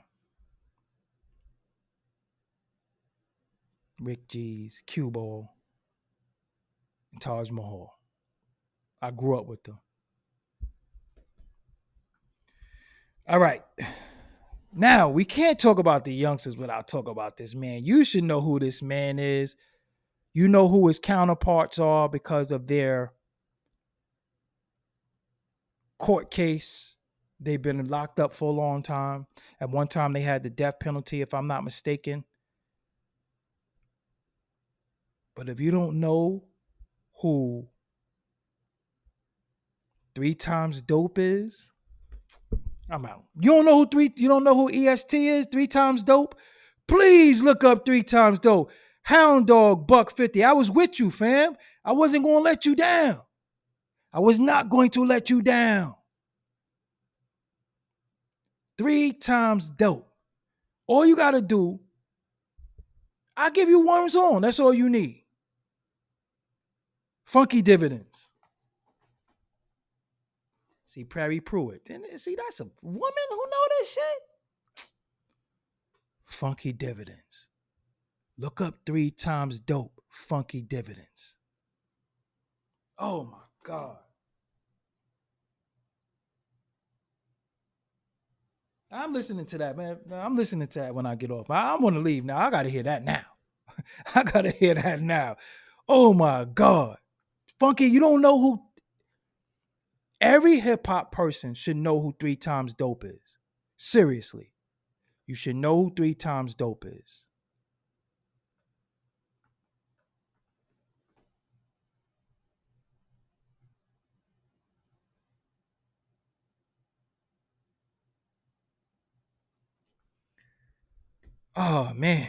Rick G's, Cue Ball, and Taj Mahal. I grew up with them. All right. Now, we can't talk about the youngsters without talking about this man. You should know who this man is. You know who his counterparts are because of their court case. They've been locked up for a long time. At one time, they had the death penalty, if I'm not mistaken. But if you don't know who 3 Times Dope is, I'm out. You don't know who EST is? 3 Times Dope? Please look up 3 Times Dope. Hound Dog, $150. I was with you, fam. I wasn't going to let you down. I was not going to let you down. 3 Times Dope. All you got to do, I'll give you one song. That's all you need. Funky Dividends. See, Prairie Pruitt. See, that's a woman who know this shit. Funky Dividends. Look up 3 Times Dope. Funky Dividends. Oh my God. I'm listening to that, man. I'm listening to that when I get off. I want to leave now. I got to hear that now. I got to hear that now. Oh my God. Funky, you don't know who. Every hip hop person should know who 3 Times Dope is. Seriously. You should know who 3 Times Dope is. Oh man,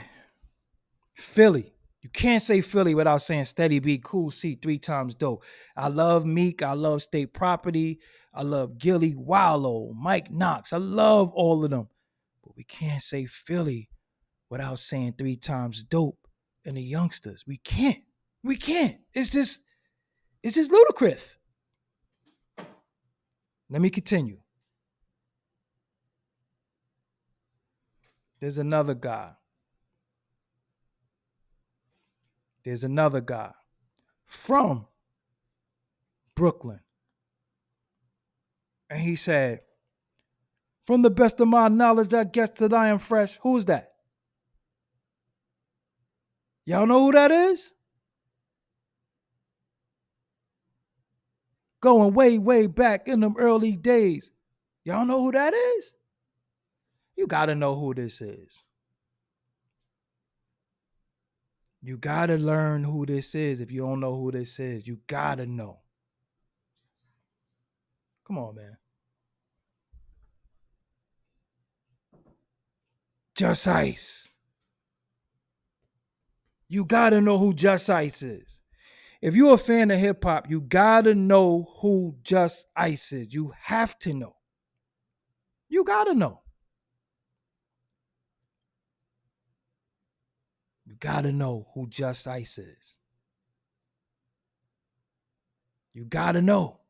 Philly. You can't say Philly without saying Steady B, Cool C, 3 times dope. I love Meek. I love State Property. I love Gilly Wallow, Mike Knox. I love all of them. But we can't say Philly without saying 3 times dope and the youngsters. We can't. We can't. It's just ludicrous. Let me continue. There's another guy. There's another guy from Brooklyn. And he said, from the best of my knowledge, I guess that I am fresh. Who's that? Y'all know who that is? Going way, way back in them early days. Y'all know who that is? You got to know who this is. You got to learn who this is. If you don't know who this is, you got to know. Come on, man. Just Ice. You got to know who Just Ice is. If you're a fan of hip hop, you got to know who Just Ice is. You have to know. You got to know. You got to know who Just Ice is. You got to know.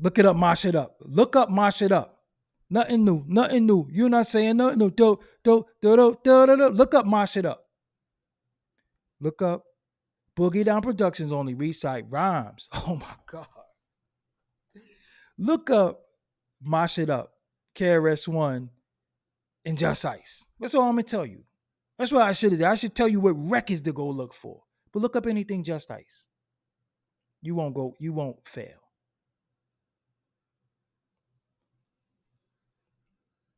Look it up, mosh it up. Look up, mosh it up. Nothing new, nothing new. You're not saying nothing new. Look up, mosh it up. Look up Boogie Down Productions only recite rhymes. Oh my God. Look up, mosh it up, KRS-One and Just Ice. That's all I'm gonna tell you. That's what I should have done. I should tell you what records to go look for. But look up anything Just Ice. You won't fail.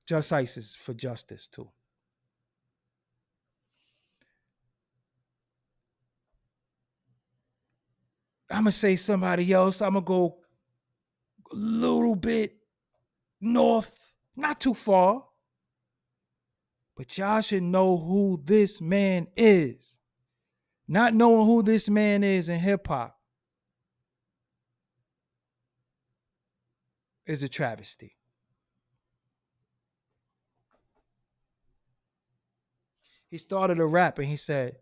Just Ice is for justice too. I'm gonna say somebody else. I'm gonna go a little bit north, not too far. But y'all should know who this man is. Not knowing who this man is in hip hop is a travesty. He started a rap and he said,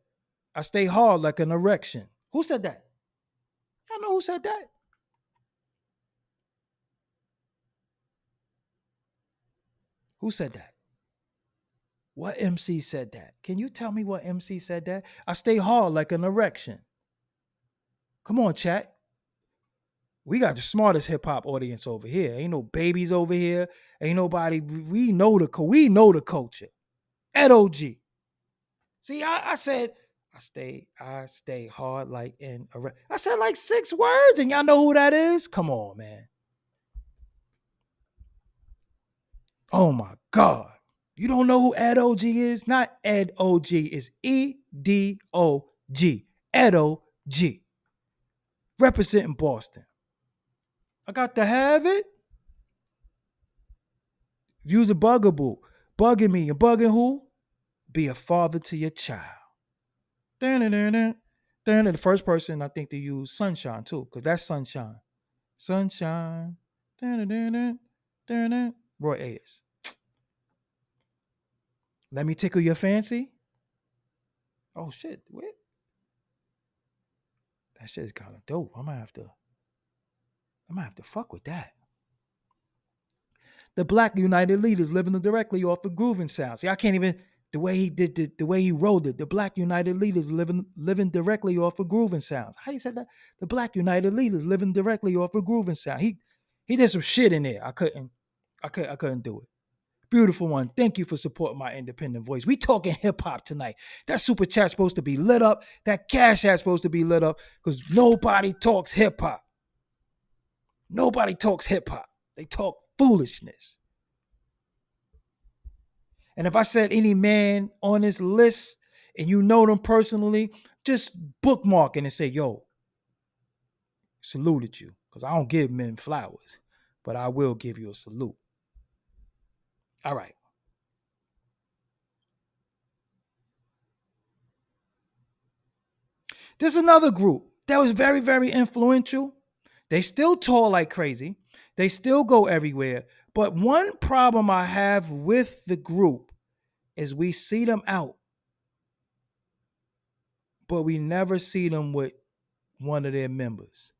I stay hard like an erection. Who said that? Y'all know who said that? Who said that? What MC said that? Can you tell me what MC said that? I stay hard like an erection. Come on, chat. We got the smartest hip hop audience over here. Ain't no babies over here. Ain't nobody. We know the culture. Ed OG. See, I said I stay hard like in erection. I said like 6 words, and y'all know who that is. Come on, man. Oh my God. You don't know who Ed OG is? Not Ed OG. It's EDOG. Ed OG. Representing Boston. I got to have it. Use a bugaboo. Bugging me. And bugging who? Be a father to your child. The first person I think to use Sunshine too, because that's Sunshine. Sunshine. Roy Ayers. Let me tickle your fancy. Oh shit. Wait. That shit is kind of dope. I'm gonna have to fuck with that. The Black United Leaders living directly off the grooving sound. See, I can't even the way he did the way he rolled it. The Black United Leaders living directly off of grooving sounds. How you said that? The Black United Leaders living directly off of grooving sound. He did some shit in there. I couldn't do it. Beautiful one. Thank you for supporting my independent voice. We talking hip hop tonight. That super chat's supposed to be lit up. That cash app's supposed to be lit up because nobody talks hip hop. Nobody talks hip hop. They talk foolishness. And if I said any man on this list and you know them personally, just bookmark it and say, yo, saluted you. Because I don't give men flowers. but I will give you a salute. All right. There's another group that was very, very influential. They still tour like crazy. They still go everywhere. But one problem I have with the group is we see them out, but we never see them with one of their members.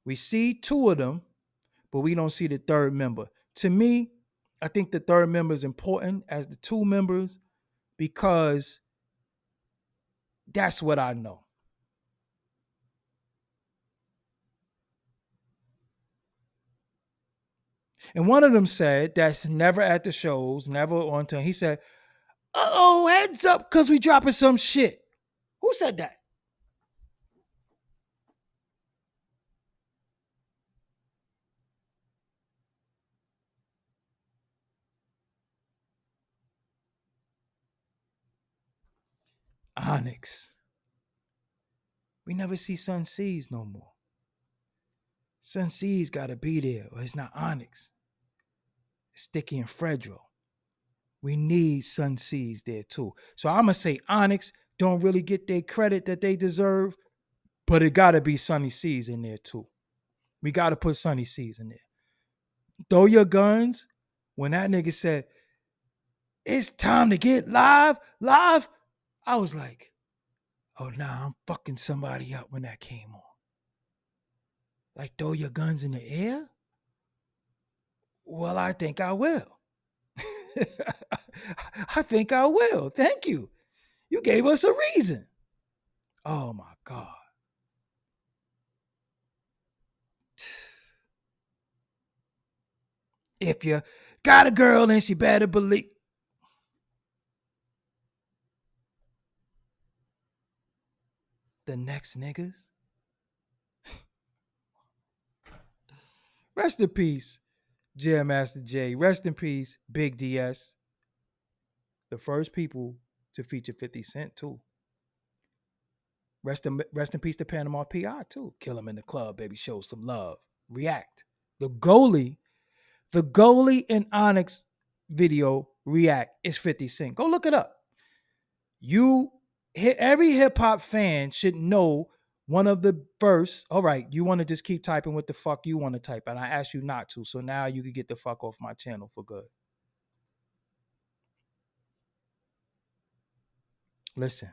We see two of them, but we don't see the third member. To me, I think the third member is important as the two members because that's what I know. And one of them said that's never at the shows, never on time. He said, "Uh-oh, heads up, because we dropping some shit." Who said that? Onyx. We never see Sun C's no more. Sun C's got to be there, or it's not Onyx. It's Sticky and Fredro. We need Sun C's there too. So I'm going to say Onyx don't really get their credit that they deserve, but it got to be Sunny C's in there too. We got to put Sunny C's in there. Throw your guns. When that nigga said, "It's time to get live," I was like, oh, nah, I'm fucking somebody up when that came on. Like, throw your guns in the air? Well, I think I will. I think I will. Thank you. You gave us a reason. Oh my God. If you got a girl, then she better believe. The next niggas. Rest in peace, Jam Master Jay. Rest in peace, Big DS. The first people to feature 50 Cent, too. Rest in peace to Panama PI, too. Kill him in the club, baby. Show some love. React. The goalie in Onyx video, React, is 50 Cent. Go look it up. Every hip hop fan should know one of the verse. All right, you want to just keep typing what the fuck you want to type, and I asked you not to. So now you can get the fuck off my channel for good. Listen,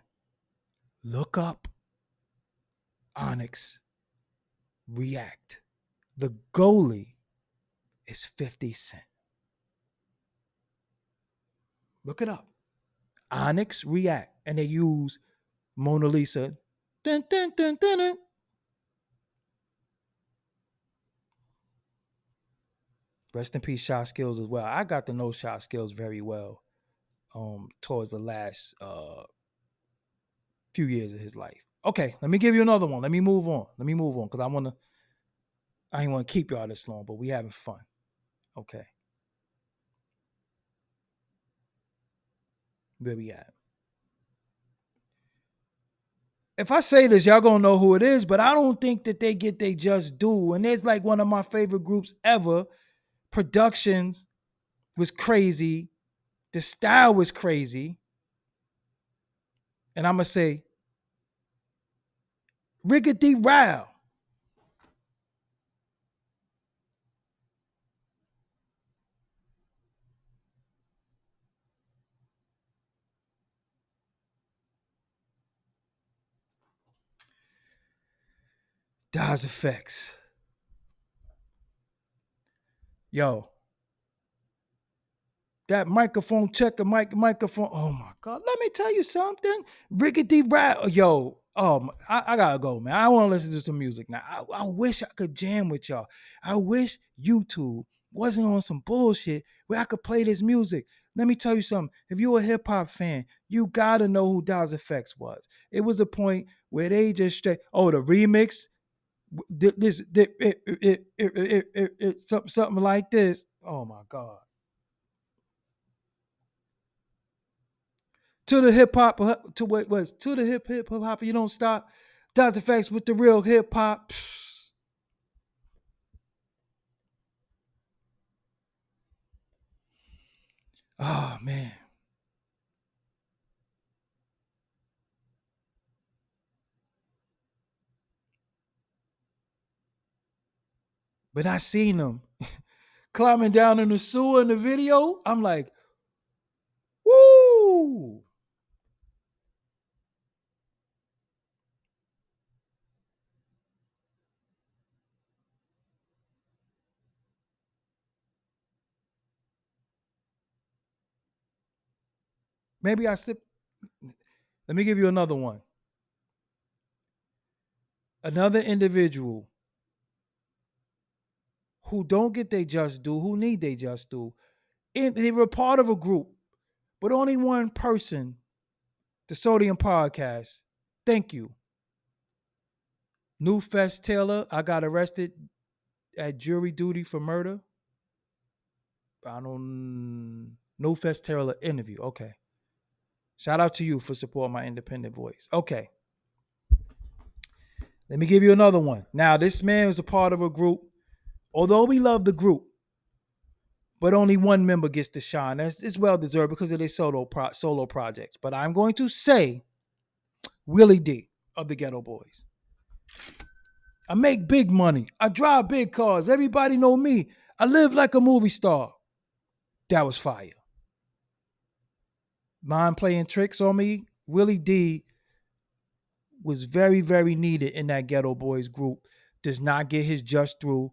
look up Onyx React. The goalie is 50 Cent. Look it up. Onyx React. And they use Mona Lisa. Dun, dun, dun, dun, dun. Rest in peace, Shot Skills as well. I got to know Shot Skills very well towards the last few years of his life. Okay, let me give you another one. Let me move on because I ain't want to keep y'all this long, but we having fun. Okay. Where we at? If I say this, y'all gonna know who it is, but I don't think that they get they just due. And it's like one of my favorite groups ever. Productions was crazy. The style was crazy. And I'm gonna say Riggedy Row. Das Effects. Yo. That microphone checker, microphone. Oh my God. Let me tell you something. Riggedy Row. Yo. I gotta go, man. I want to listen to some music now. I wish I could jam with y'all. I wish YouTube wasn't on some bullshit where I could play this music. Let me tell you something. If you're a hip hop fan, you gotta know who Das Effects was. It was a point where they just straight, the remix, something like this. Oh my God. To the hip hop, to what was to the hip hop, you don't stop. Das Effects with the real hip hop. Oh man. But I seen them climbing down in the sewer in the video. I'm like, woo! Maybe I slipped. Let me give you another one. Another individual who don't get their just due, who need their just due. And they were part of a group, but only one person, the Sodium Podcast. Thank you. New Fest Taylor, I got arrested at jury duty for murder. I don't New Fest Taylor interview. Okay. Shout out to you for supporting my independent voice. Okay. Let me give you another one. Now, this man was a part of a group. Although we love the group, but only one member gets to shine. It's well deserved because of their solo projects. But I'm going to say Willie D of the Ghetto Boys. I make big money. I drive big cars. Everybody know me. I live like a movie star. That was fire. Mind playing tricks on me. Willie D was very, very needed in that Ghetto Boys group. Does not get his just due.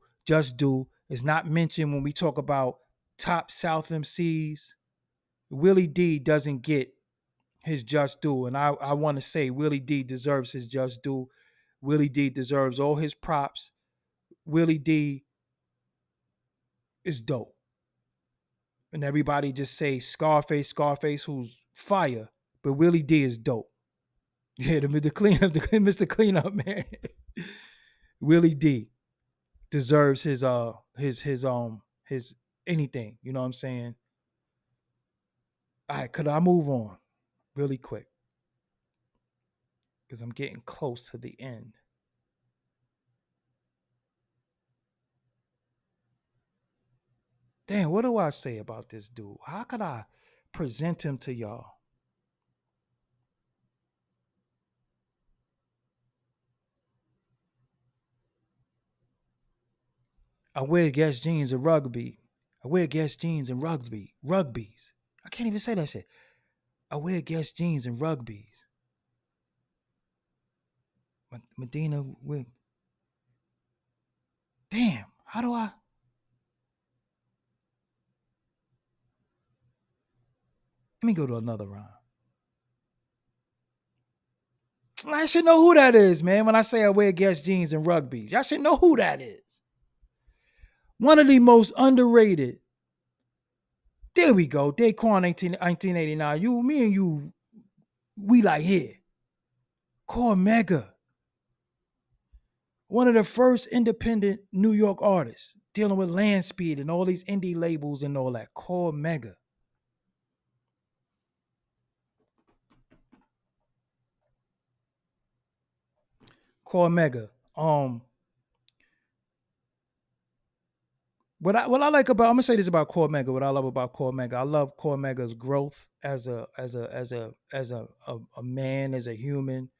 Is not mentioned when we talk about top South MCs. Willie D doesn't get his just due. And I want to say Willie D deserves his just due. Willie D deserves all his props. Willie D is dope. And everybody just say Scarface, who's fire. But Willie D is dope. Yeah, the cleanup, the Mr. Cleanup, man. Willie D deserves his anything. You know what I'm saying? All right, could I move on really quick? Because I'm getting close to the end. Damn, what do I say about this dude? How could I present him to y'all? I wear Guess jeans and rugby. I wear Guess jeans and rugbies. I can't even say that shit. I wear Guess jeans and rugbies. Medina with. Damn, how do I? Let me go to another rhyme. I should know who that is, man. When I say I wear Guess jeans and rugbies, y'all should know who that is. One of the most underrated. There we go. Daquan 1989. You, me and you, we like here. Core Mega. One of the first independent New York artists dealing with land speed and all these indie labels and all that. Core Mega. Core Mega. What I like about, I'm gonna say this about Core Mega. What I love about Core Mega, I love Core Mega's growth as a man, as a human.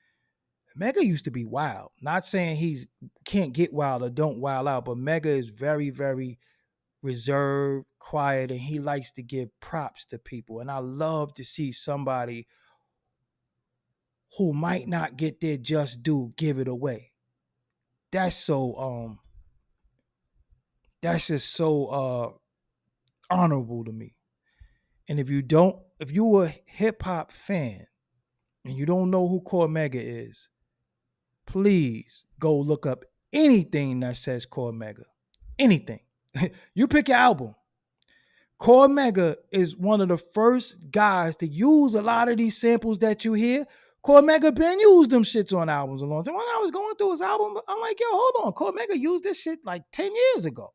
Mega used to be wild. Not saying he's can't get wild or don't wild out, but Mega is very, very reserved, quiet, and he likes to give props to people. And I love to see somebody who might not get their just due give it away. That's so that's just so honorable to me. And if you're a hip hop fan and you don't know who Core Mega is, please go look up anything that says Core Mega. Anything. You pick your album. Core Mega is one of the first guys to use a lot of these samples that you hear. Core Mega been used them shits on albums a long time. When I was going through his album, I'm like, yo, hold on. Core Mega used this shit like 10 years ago.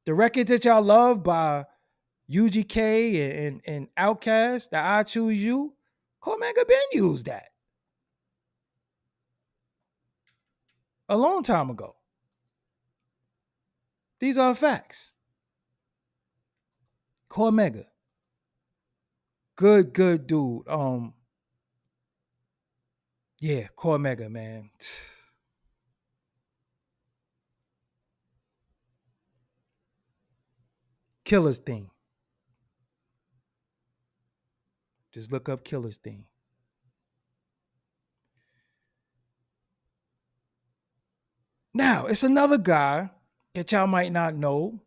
The record that y'all love by UGK and Outkast, that I Choose You, Core Mega been used that a long time ago. These are facts. Cormega. Good dude. Yeah, Cormega, man. Killer's theme. Just look up Killer's theme. Now, it's another guy that y'all might not know.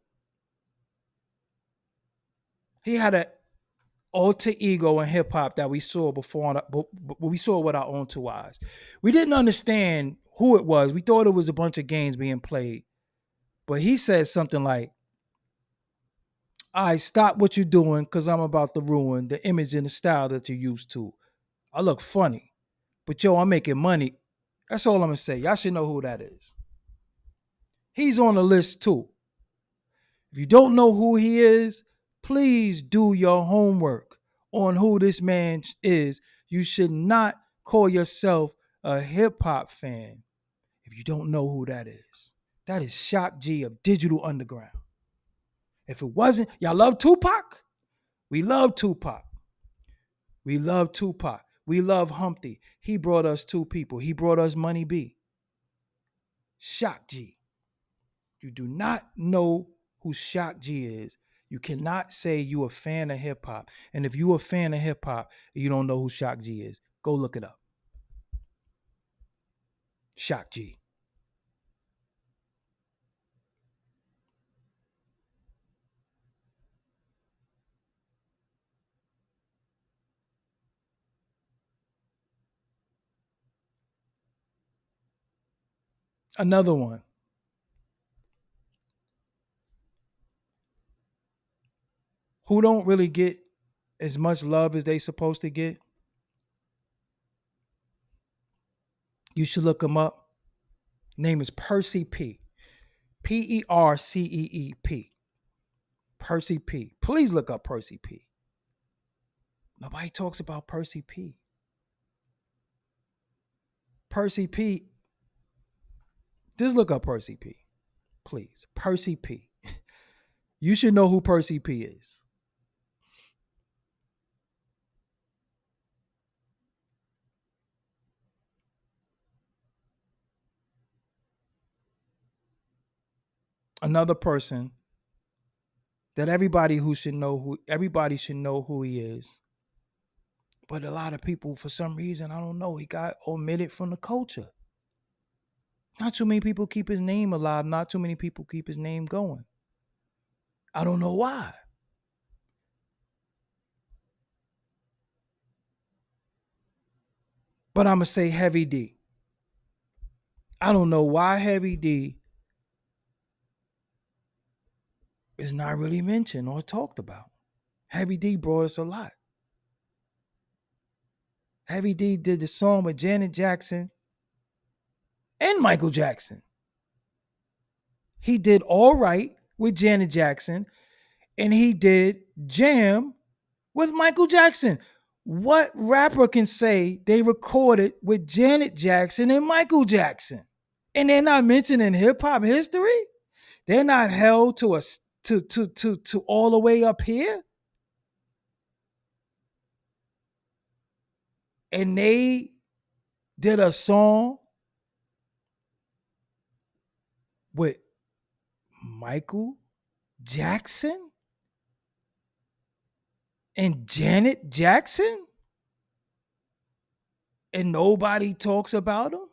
He had an alter ego in hip hop that we saw before, we saw with our own two eyes. We didn't understand who it was. We thought it was a bunch of games being played. But he said something like, "All right, stop what you're doing because I'm about to ruin the image and the style that you're used to. I look funny, but yo, I'm making money." That's all I'm going to say. Y'all should know who that is. He's on the list too. If you don't know who he is, please do your homework on who this man is. You should not call yourself a hip hop fan if you don't know who that is. That is Shock G of Digital Underground. If it wasn't, y'all love Tupac? We love Tupac. We love Tupac. We love Humpty. He brought us two people. He brought us Money B. Shock G. You do not know who Shock G is. You cannot say you a fan of hip hop. And if you a fan of hip hop, you don't know who Shock G is. Go look it up. Shock G. Another one. Who don't really get as much love as they supposed to get. You should look him up. Name is Percy P. Perceep. Percy P. Please look up Percy P. Nobody talks about Percy P. Percy P. Just look up Percy P. Please. Percy P. You should know who Percy P is. Another person that everybody should know who he is. But a lot of people, for some reason, I don't know, he got omitted from the culture. Not too many people keep his name alive. Not too many people keep his name going. I don't know why. But I'm going to say Heavy D. I don't know why Heavy D is not really mentioned or talked about. Heavy D brought us a lot. Heavy D did the song with Janet Jackson and Michael Jackson. He did All Right with Janet Jackson, and he did Jam with Michael Jackson. What rapper can say they recorded with Janet Jackson and Michael Jackson? And they're not mentioned in hip hop history? They're not held to all the way up here? And they did a song with Michael Jackson and Janet Jackson? And nobody talks about them?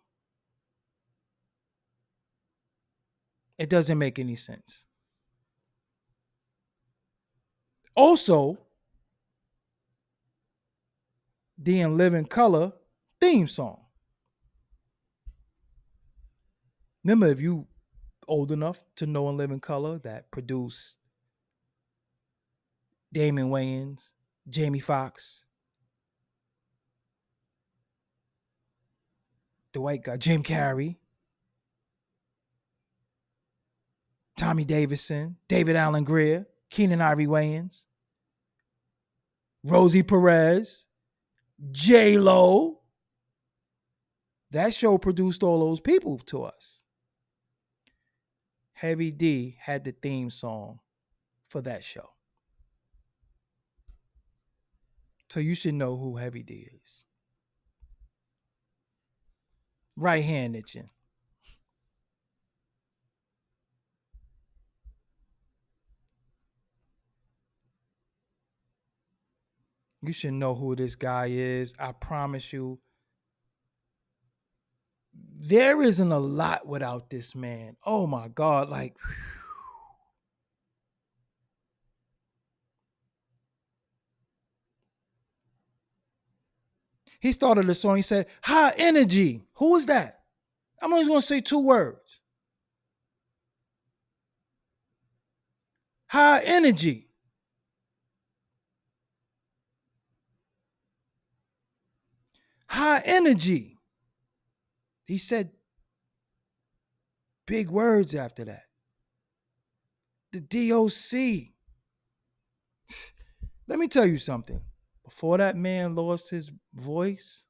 It doesn't make any sense. Also, the In Living Color theme song. Remember, if you old enough to know In Living Color, that produced Damon Wayans, Jamie Foxx, the white guy, Jim Carrey, Tommy Davidson, David Allen Greer, Keenan Ivory Wayans, Rosie Perez, J-Lo. That show produced all those people to us. Heavy D had the theme song for that show. So you should know who Heavy D is. Right hand itching. You should know who this guy is. I promise you. There isn't a lot without this man. Oh my God. Like, he started the song. He said, high energy. Who is that? I'm only going to say 2 words. High energy. High energy. He said big words after that. The DOC. Let me tell you something. Before that man lost his voice,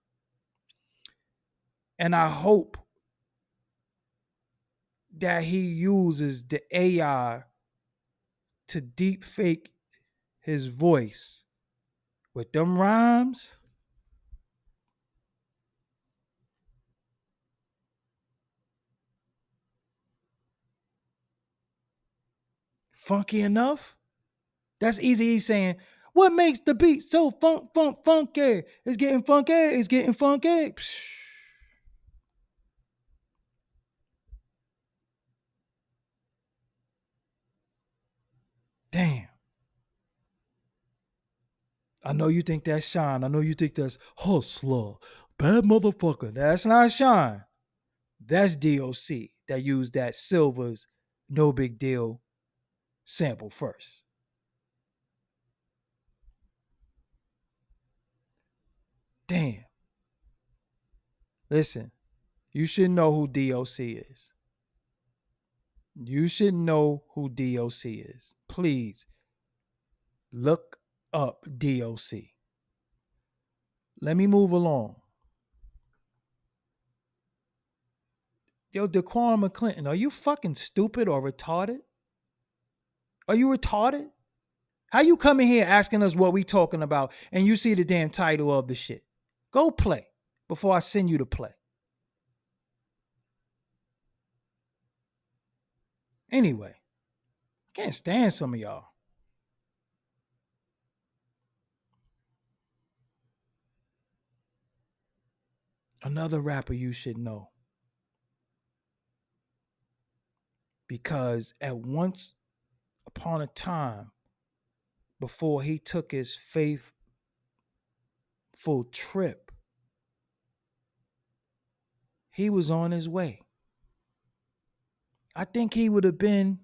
and I hope that he uses the AI to deep fake his voice with them rhymes. Funky enough. That's easy. He's saying, what makes the beat so funky? It's getting funky. It's getting funky. Psh. Damn. I know you think that's Shine. I know you think that's Hustler. Bad motherfucker. That's not Shine. That's DOC that used that Silver's No Big Deal sample first. Damn. Listen, you should know who DOC is. You should know who DOC is. Please look up DOC. Let me move along. Yo, Daquan McClinton, are you fucking stupid or retarded? Are you retarded? How you coming here asking us what we talking about and you see the damn title of the shit? Go play before I send you to play. Anyway, I can't stand some of y'all. Another rapper you should know. Because at once upon a time, before he took his faithful trip, he was on his way. I think he would have been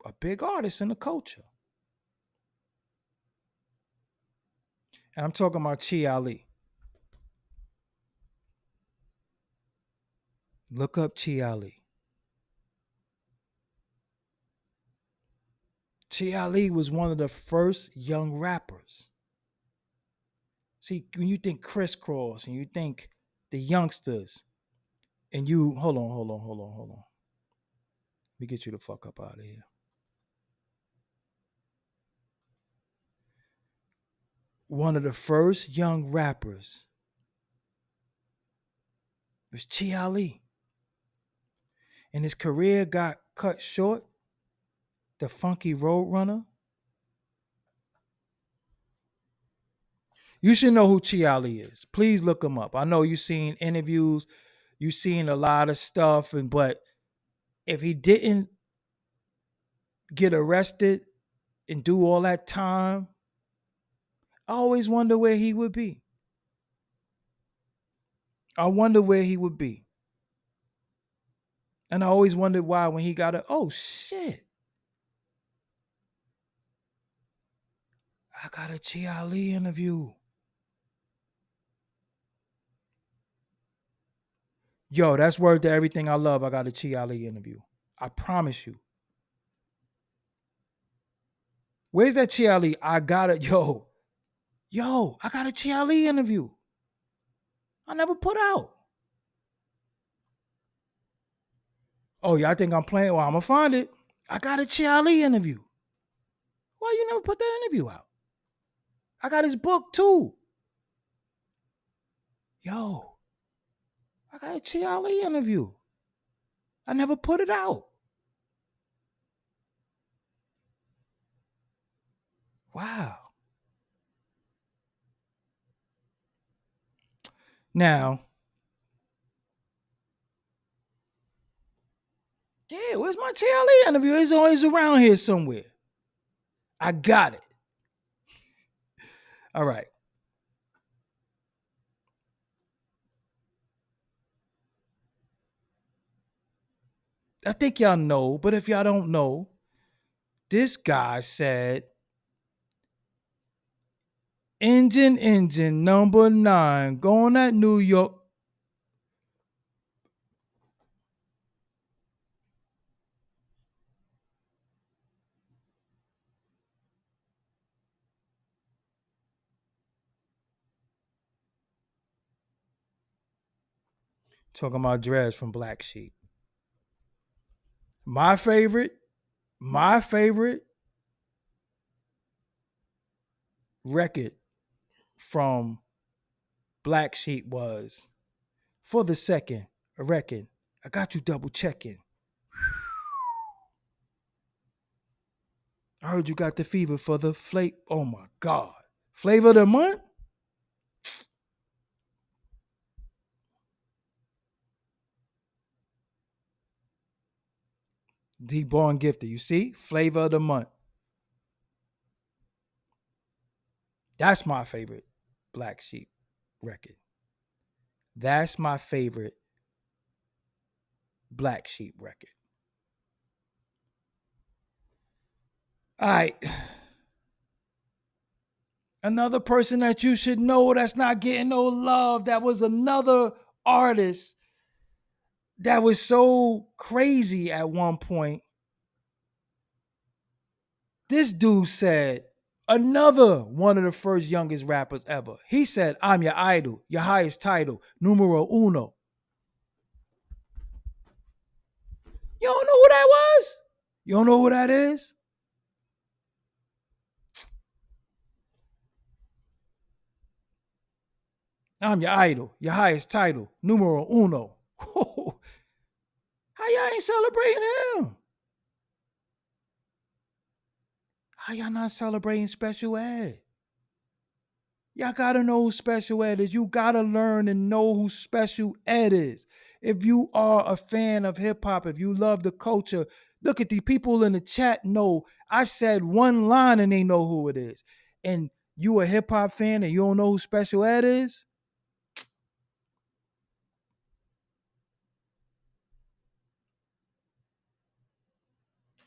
a big artist in the culture. And I'm talking about Chi Ali. Look up Chi Ali. Chi Ali was one of the first young rappers. See, when you think Crisscross and you think the youngsters, and you hold on. Let me get you the fuck up out of here. One of the first young rappers was Chi Ali. And his career got cut short. The Funky Roadrunner. You should know who Chi Ali is. Please look him up. I know you've seen interviews, you've seen a lot of stuff, but if he didn't get arrested and do all that time, I always wonder where he would be. I wonder where he would be. And I always wondered why when he got oh shit. I got a Chi Ali interview. Yo, that's word to everything I love. I got a Chi Ali interview. I promise you. Where's that Chi Ali? I got it. Yo, I got a Chi Ali interview. I never put out. Oh, y'all think I'm playing? Well, I'm going to find it. I got a Chi Ali interview. Why you never put that interview out? I got his book too. Yo, I got a Chiali interview. I never put it out. Wow. Now, yeah, where's my Chiali interview? It's always around here somewhere. I got it. All right. I think y'all know, but if y'all don't know, this guy said, engine number 9 going at New York. Talking about Dres from Black Sheep. My favorite record from Black Sheep was For the Second, a record. I got you double checking. I heard you got the fever for the flake. Oh my God. Flavor of the month? Deep Born Gifted. You see? Flavor of the month. That's my favorite Black Sheep record. That's my favorite Black Sheep record. All right. Another person that you should know that's not getting no love. That was another artist that was so crazy at one point. This dude said, another one of the first youngest rappers ever. He said, I'm your idol, your highest title, numero uno. You don't know who that was? You don't know who that is? I'm your idol, your highest title, numero uno. How y'all ain't celebrating him? How y'all not celebrating special ed? Y'all gotta know who special ed is. You gotta learn and know who special ed is. If you are a fan of hip hop, if you love the culture, look at the people in the chat know I said one line and they know who it is. And you a hip hop fan and you don't know who special ed is?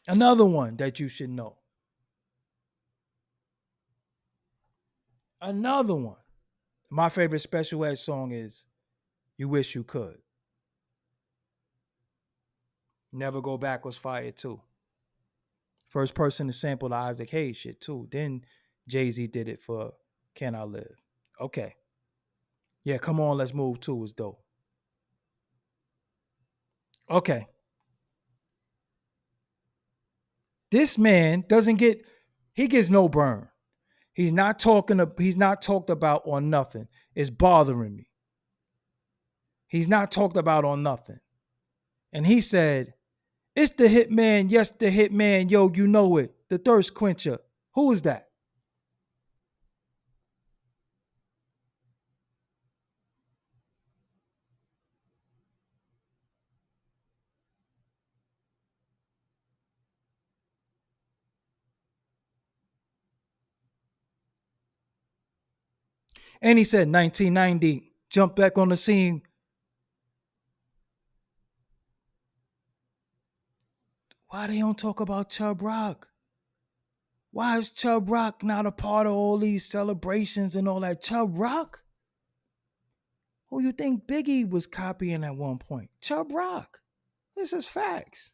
Another one that you should know. Another one. My favorite special ed song is You Wish You Could. Never Go Back was fire too. First person to sample the Isaac Hayes shit too. Then Jay-Z did it for Can I Live. Okay. Yeah, come on, let's move to is dope. Okay. This man doesn't get, he gets no burn. He's not talked about on nothing. It's bothering me. He's not talked about on nothing. And he said, it's the hitman, yes, the hitman, yo, you know it. The thirst quencher. Who is that? And he said 1990, jump back on the scene. Why they don't talk about Chubb Rock? Why is Chubb Rock not a part of all these celebrations and all that? Chubb Rock? Who you think Biggie was copying at one point? Chubb Rock. This is facts.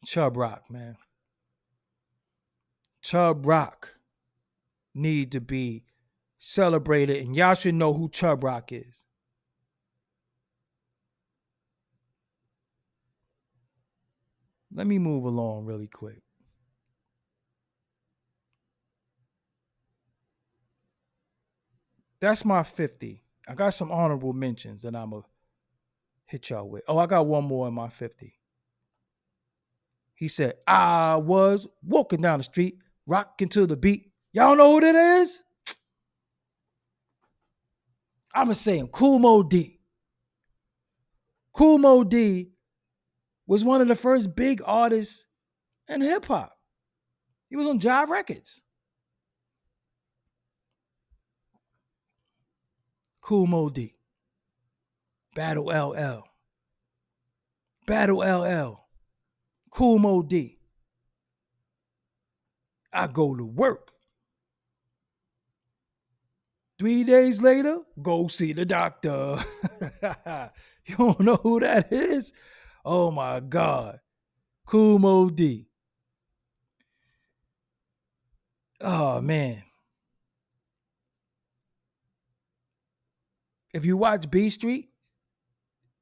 Chubb Rock, man. Chubb Rock. need to be celebrated, and y'all should know who Chub Rock is. Let me move along really quick. That's my 50. I got some honorable mentions that I'm going to hit y'all with. Oh, I got one more in my 50. He said, I was walking down the street, rocking to the beat. Y'all know who that is? I'm going to say him, Kool Moe D. Kool Moe D was one of the first big artists in hip hop. He was on Jive Records. Kool Moe D. Battle LL. Battle LL. Kool Moe D. I go to work. 3 days later, go see the doctor. You don't know who that is? Oh my God. Kool Moe D. Oh man. If you watch B Street,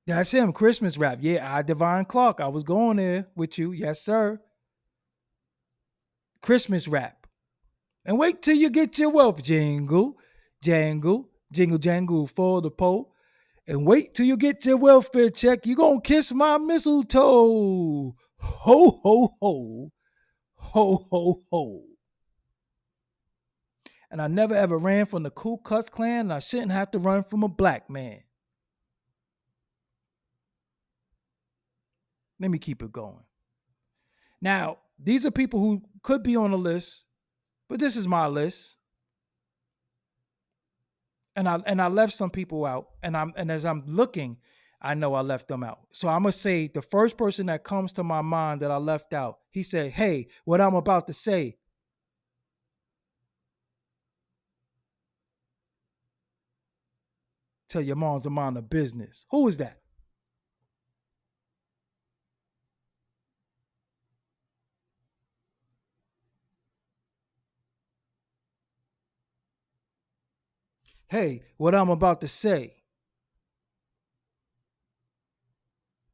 that's him, Christmas rap. Yeah, I Divine Clark. I was going there with you. Yes, sir. Christmas rap. And wait till you get your wealth. Jingle, jangle, jingle, jangle for the pole. And wait till you get your welfare check. You gonna kiss my mistletoe. Ho, ho, ho. Ho, ho, ho. And I never ever ran from the Ku Klux Klan, and I shouldn't have to run from a black man. Let me keep it going. Now, these are people who could be on the list, but this is my list. And I left some people out. And as I'm looking, I know I left them out. So I'm gonna say the first person that comes to my mind that I left out, he said, hey, what I'm about to say. Tell your moms to mind the business. Who is that? Hey, what I'm about to say.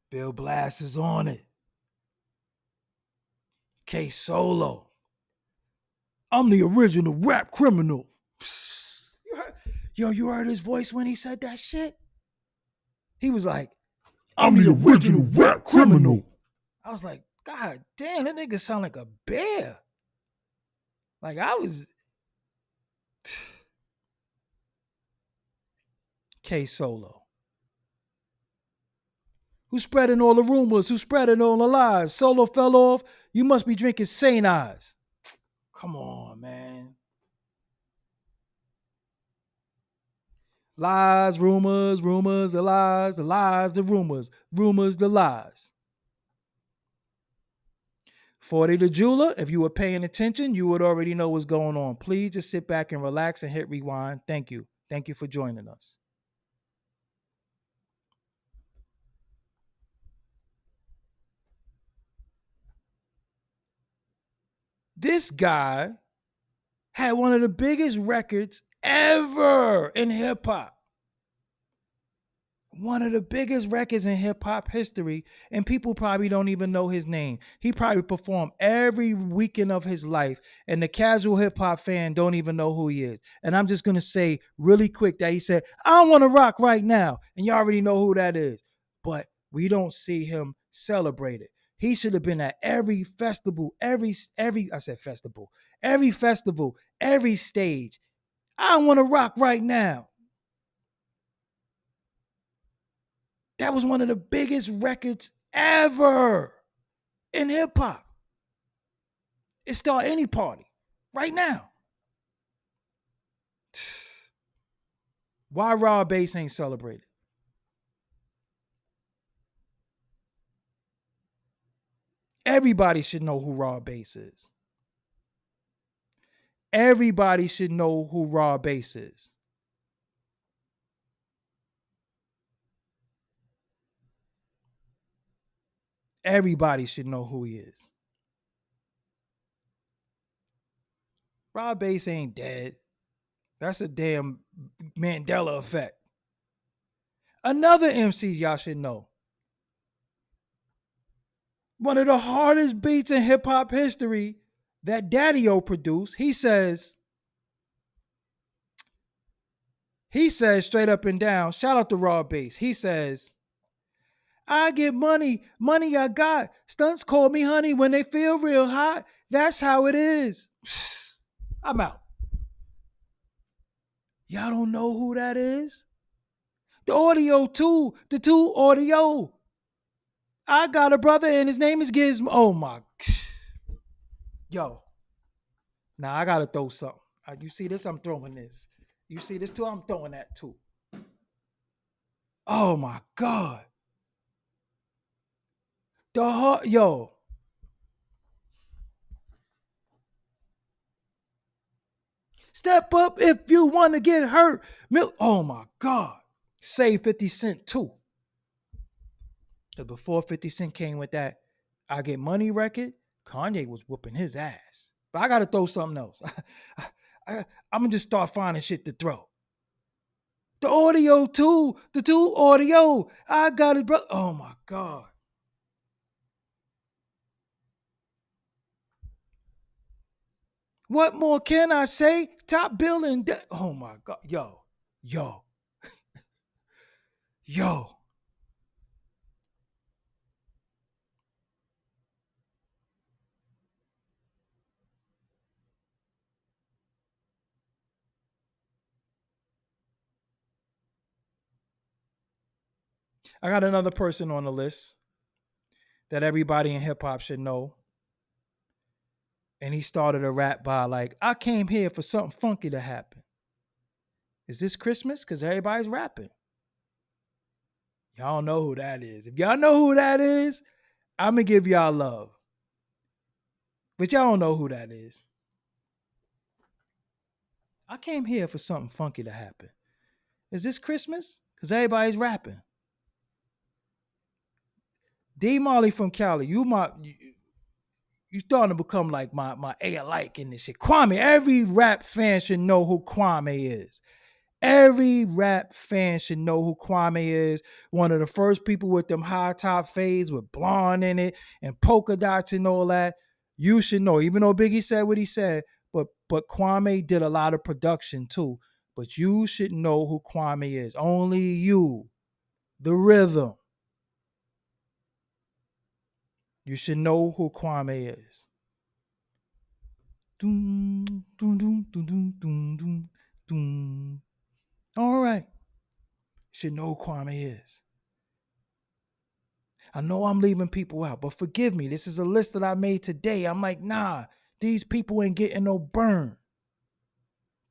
Bill Blass is on it. K Solo. I'm the original rap criminal. You heard, you heard his voice when he said that shit? He was like, I'm the original rap criminal. I was like, God damn, that nigga sound like a bear. Like I was K Solo. Who's spreading all the rumors? Who's spreading all the lies? Solo fell off. You must be drinking Saint Eyes. Come on, man. Lies, rumors, rumors, the lies, the rumors, rumors, the lies. 40 the jeweler, if you were paying attention, you would already know what's going on. Please just sit back and relax and hit rewind. Thank you. Thank you for joining us. This guy had one of the biggest records ever in hip hop. One of the biggest records in hip hop history, and people probably don't even know his name. He probably performed every weekend of his life, and the casual hip hop fan don't even know who he is. And I'm just gonna say really quick that he said, I want to rock right now. And you already know who that is. But we don't see him celebrated. He should have been at every festival, every festival, every stage. I want to rock right now. That was one of the biggest records ever in hip hop. It start any party right now. Why Raw Bass ain't celebrated? Everybody should know who Raw Bass is. Everybody should know who Raw Bass is. Everybody should know who he is. Rob Bass ain't dead. That's a damn Mandela effect. Another MC y'all should know. One of the hardest beats in hip hop history that Daddy-O produced. He says straight up and down, shout out to Rob Bass. He says, I get money, money I got. Stunts call me honey when they feel real hot. That's how it is. I'm out. Y'all don't know who that is? The Audio 2, the 2 Audio. I got a brother and his name is Gizmo. Oh my. Yo. Now I gotta throw something. You see this? I'm throwing this. You see this too? I'm throwing that too. Oh my God. Yo. Step up if you want to get hurt. Oh my God. Save 50 Cent too. Because before 50 Cent came with that I Get Money record, Kanye was whooping his ass. But I got to throw something else. I'm going to just start finding shit to throw. The Audio 2, the 2 Audio. I got it, bro. Oh my God. What more can I say? Top billing. Oh my God. Yo. I got another person on the list that everybody in hip hop should know. And he started a rap by like, I came here for something funky to happen. Is this Christmas? Because everybody's rapping. Y'all know who that is. If y'all know who that is, I'm going to give y'all love. But y'all don't know who that is. I came here for something funky to happen. Is this Christmas? Because everybody's rapping. D Molly from Cali, you starting to become like my A-alike in this shit. Kwame, every rap fan should know who Kwame is. Every rap fan should know who Kwame is. One of the first people with them high top fades with blonde in it and polka dots and all that. You should know, even though Biggie said what he said, but Kwame did a lot of production too. But you should know who Kwame is. Only you. The rhythm. You should know who Kwame is. Doom, doom, doom, doom, doom, doom, doom. All right. Should know who Kwame is. I know I'm leaving people out, but forgive me. This is a list that I made today. I'm like, nah, these people ain't getting no burn.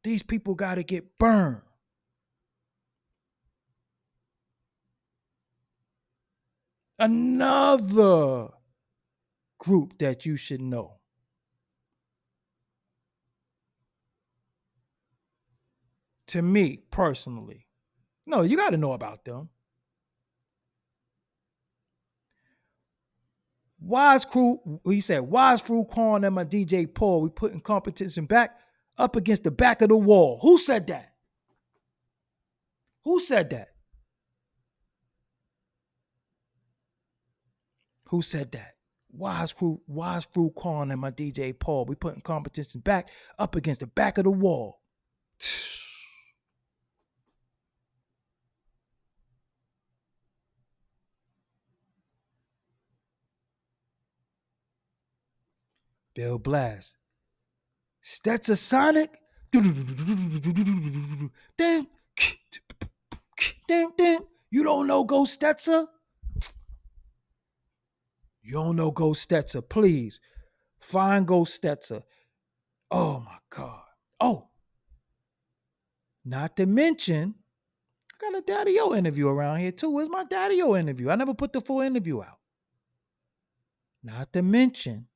These people got to get burned. Another group that you should know. To me, personally. No, you got to know about them. Wise Crew, he said, Wise Crew calling them my DJ Paul. We putting competition back up against the back of the wall. Who said that? Who said that? Who said that? Wise Crew calling them my DJ Paul. We putting competition back up against the back of the wall. Bill Blast. Stetson Sonic. Damn. You don't know Ghost Stetson? You don't know Ghost Stetson. Please find Ghost Stetson. Oh my God. Oh. Not to mention, I got a Daddy-O interview around here too. Where's my Daddy-O interview? I never put the full interview out. Not to mention,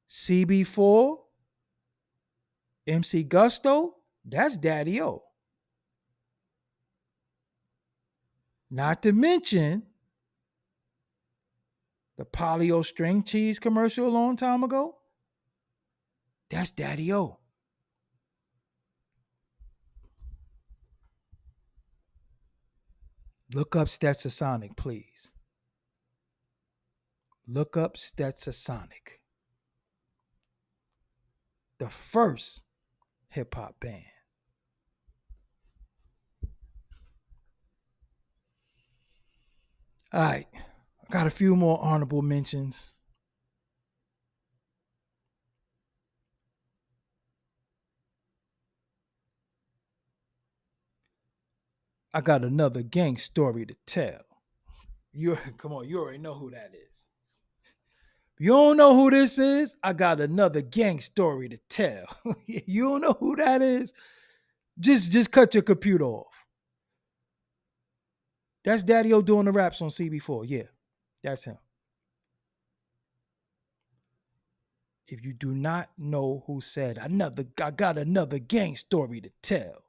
CB4, MC Gusto, that's Daddy-O. Not to mention the Polly-O string cheese commercial a long time ago? That's Daddy O. Look up Stetsasonic, please. Look up Stetsasonic. The first hip hop band. All right. I got a few more honorable mentions. I got another gang story to tell. Come on, you already know who that is. You don't know who this is? I got another gang story to tell. You don't know who that is? Just cut your computer off. That's Daddy O doing the raps on CB4. Yeah, that's him. If you do not know who said I got another gang story to tell.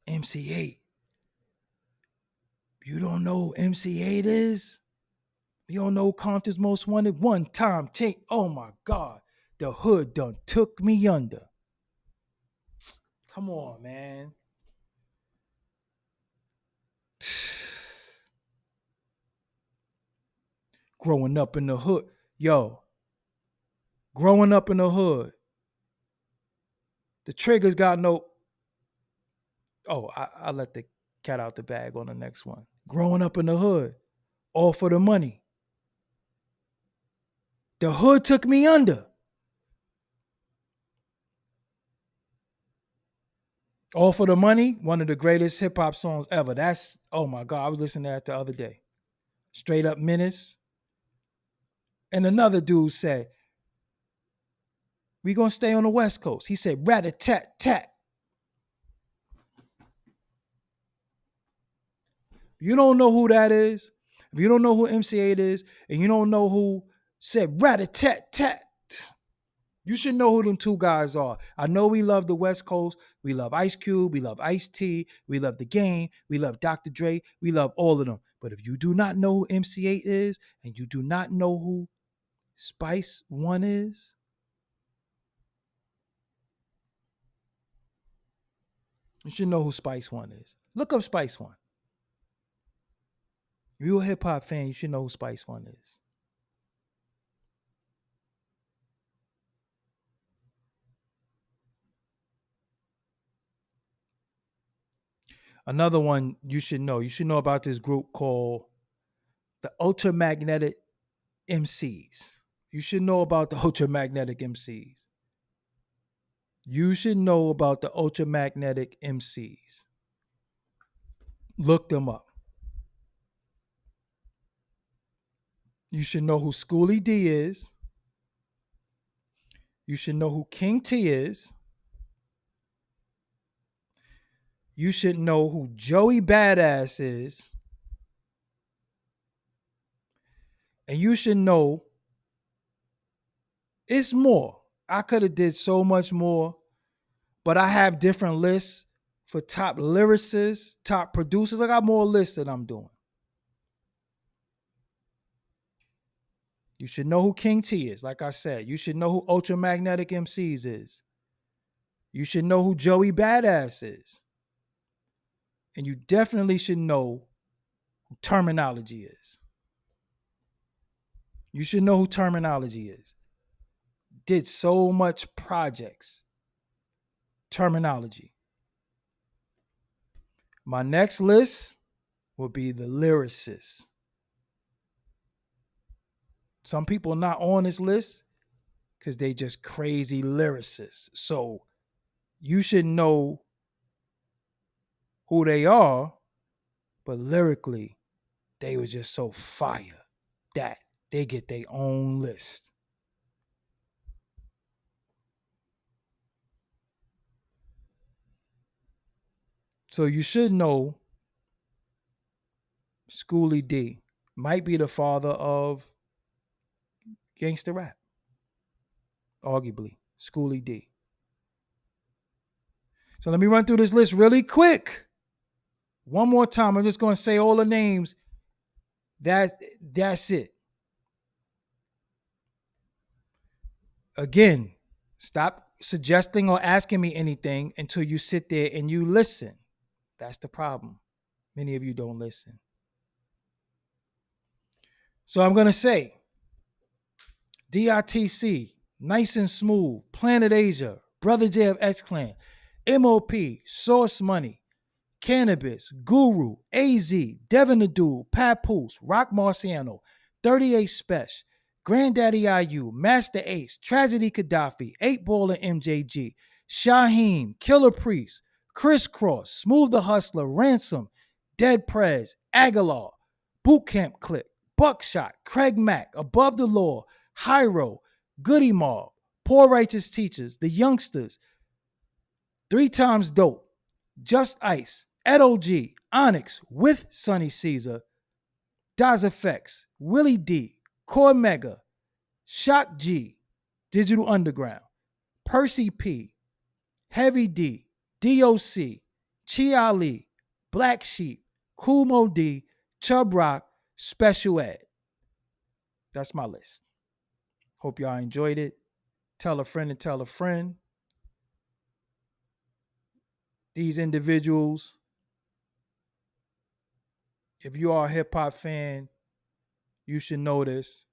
MC8. You don't know who MC8 is? You don't know who Compton's Most Wanted? One time change. Oh my God. The hood done took me under. Come on, man. Growing up in the hood. Yo. Growing up in the hood. The triggers got no. Oh, I let the cat out the bag on the next one. Growing up in the hood. All for the money. The hood took me under. All for the Money, one of the greatest hip hop songs ever. That's, oh my God, I was listening to that the other day. Straight Up Menace. And another dude said, we gonna stay on the West Coast. He said, rat-a-tat-tat. You don't know who that is. If you don't know who MC8 is, and you don't know who said rat-a-tat-tat, you should know who them two guys are. I know we love the West Coast. We love Ice Cube. We love Ice-T. We love The Game. We love Dr. Dre. We love all of them. But if you do not know who MC8 is, and you do not know who Spice One is, you should know who Spice One is. Look up Spice One. If you're a hip-hop fan, you should know who Spice One is. Another one you should know. You should know about this group called the Ultramagnetic MCs. You should know about the Ultramagnetic MCs. You should know about the Ultramagnetic MCs. Look them up. You should know who Schoolie D is. You should know who King T is. You should know who Joey Badass is. And you should know it's more. I could have did so much more, but I have different lists for top lyricists, top producers. I got more lists that I'm doing. You should know who King T is, like I said. You should know who Ultramagnetic MCs is. You should know who Joey Badass is. And you definitely should know who Terminology is. You should know who Terminology is. Did so much projects. Terminology. My next list will be the lyricists. Some people are not on this list because they just crazy lyricists. So you should know who they are, but lyrically, they were just so fire that they get their own list. So you should know Schoolie D might be the father of gangster rap. Arguably, Schoolie D. So let me run through this list really quick. One more time. I'm just going to say all the names. That's it. Again, stop suggesting or asking me anything until you sit there and you listen. That's the problem. Many of you don't listen. So I'm going to say DITC, Nice and Smooth, Planet Asia, Brother J of X Clan, MOP, Source Money, Cannabis, Guru, AZ, Devin the Dude, Papoose, Rock Marciano, 38 Special, Granddaddy IU, Master Ace, Tragedy Gaddafi, 8 Ball and MJG, Shaheem, Killer Priest, Crisscross, Smooth the Hustler, Ransom, Dead Prez, Aguilar, Bootcamp Clip, Buckshot, Craig Mack, Above the Law, Hyro, Goody Mob, Poor Righteous Teachers, The Youngsters, 3 Times Dope, Just Ice, Edo G, Onyx with Sonny Caesar, Daz Effects, Willie D, Core Mega, Shock G, Digital Underground, Percy P, Heavy D, DOC, Chi Ali, Black Sheep, Kumo D, Chub Rock, Special Ed. That's my list. Hope y'all enjoyed it. Tell a friend and tell a friend. These individuals, if you are a hip hop fan, you should know this.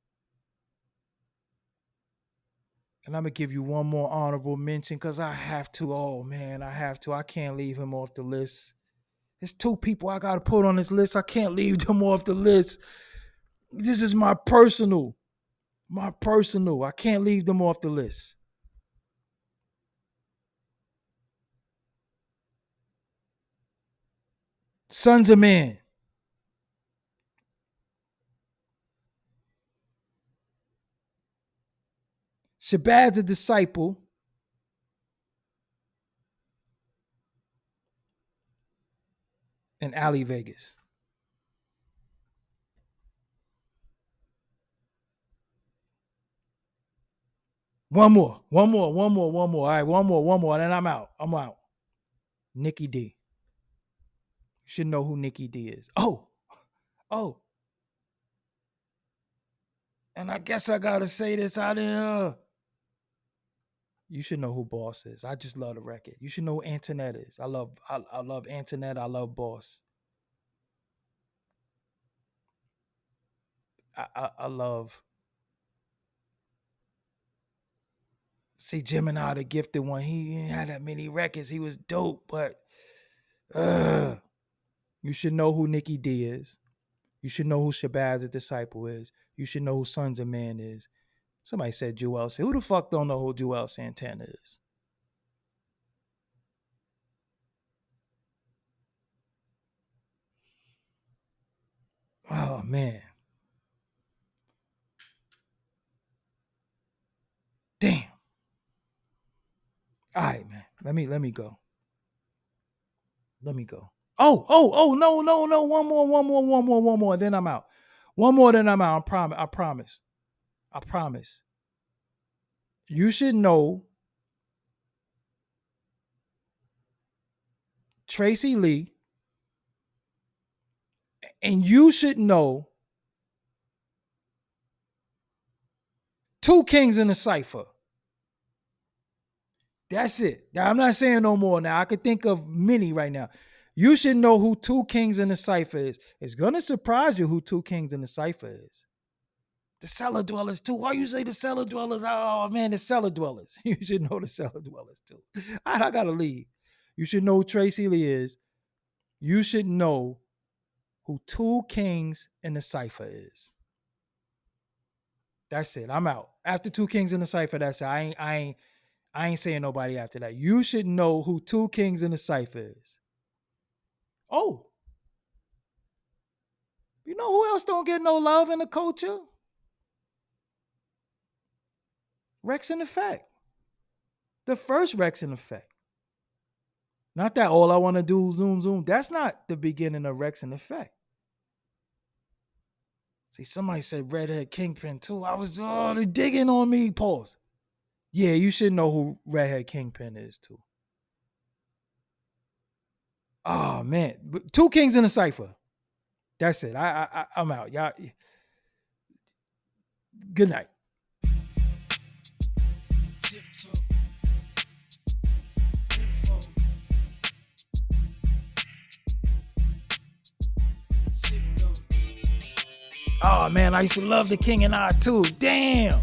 And I'm going to give you one more honorable mention because I have to. Oh, man, I have to. I can't leave him off the list. There's 2 people I got to put on this list. I can't leave them off the list. This is my personal. I can't leave them off the list. Sons of Man. Shabazz the Disciple. And Ali Vegas. One more. All right, one more. Then I'm out. Nikki D. You should know who Nikki D is. Oh. And I guess I gotta say this out here. You should know who Boss is. I just love the record. You should know who Antoinette is. I love Antoinette. I love Boss. I love. See, Gemini, the gifted one, he didn't have that many records. He was dope, but you should know who Nikki D is. You should know who Shabazz the Disciple is. You should know who Sons of Man is. Somebody said Joel. Who the fuck don't know who Joel Santana is? Oh man. Damn. All right, man. Let me go. Oh, no. One more. Then I'm out. One more, then I'm out. I promise. You should know Tracy Lee, and you should know 2 Kings in the Cypher. That's it. Now, I'm not saying no more now. I could think of many right now. You should know who 2 Kings in the Cypher is. It's going to surprise you who 2 Kings in the Cypher is. The Cellar Dwellers, too. Why you say the Cellar Dwellers? Oh, man, the Cellar Dwellers. You should know the Cellar Dwellers, too. I got to leave. You should know who Tracy Lee is. You should know who 2 Kings in the Cypher is. That's it. I'm out. After 2 Kings in the Cypher, that's it. I ain't saying nobody after that. You should know who 2 Kings in the Cypher is. Oh. You know who else don't get no love in the culture? Rex and Effect. The first Rex and Effect. Not that all I want to do, zoom. That's not the beginning of Rex and Effect. See, somebody said Redhead Kingpin too. I was, they're digging on me. Pause. Yeah, you should know who Redhead Kingpin is too. Oh man, two kings in a cipher. That's it. I'm out. Y'all. Good night. Oh man, I used to love The King and I too. Damn.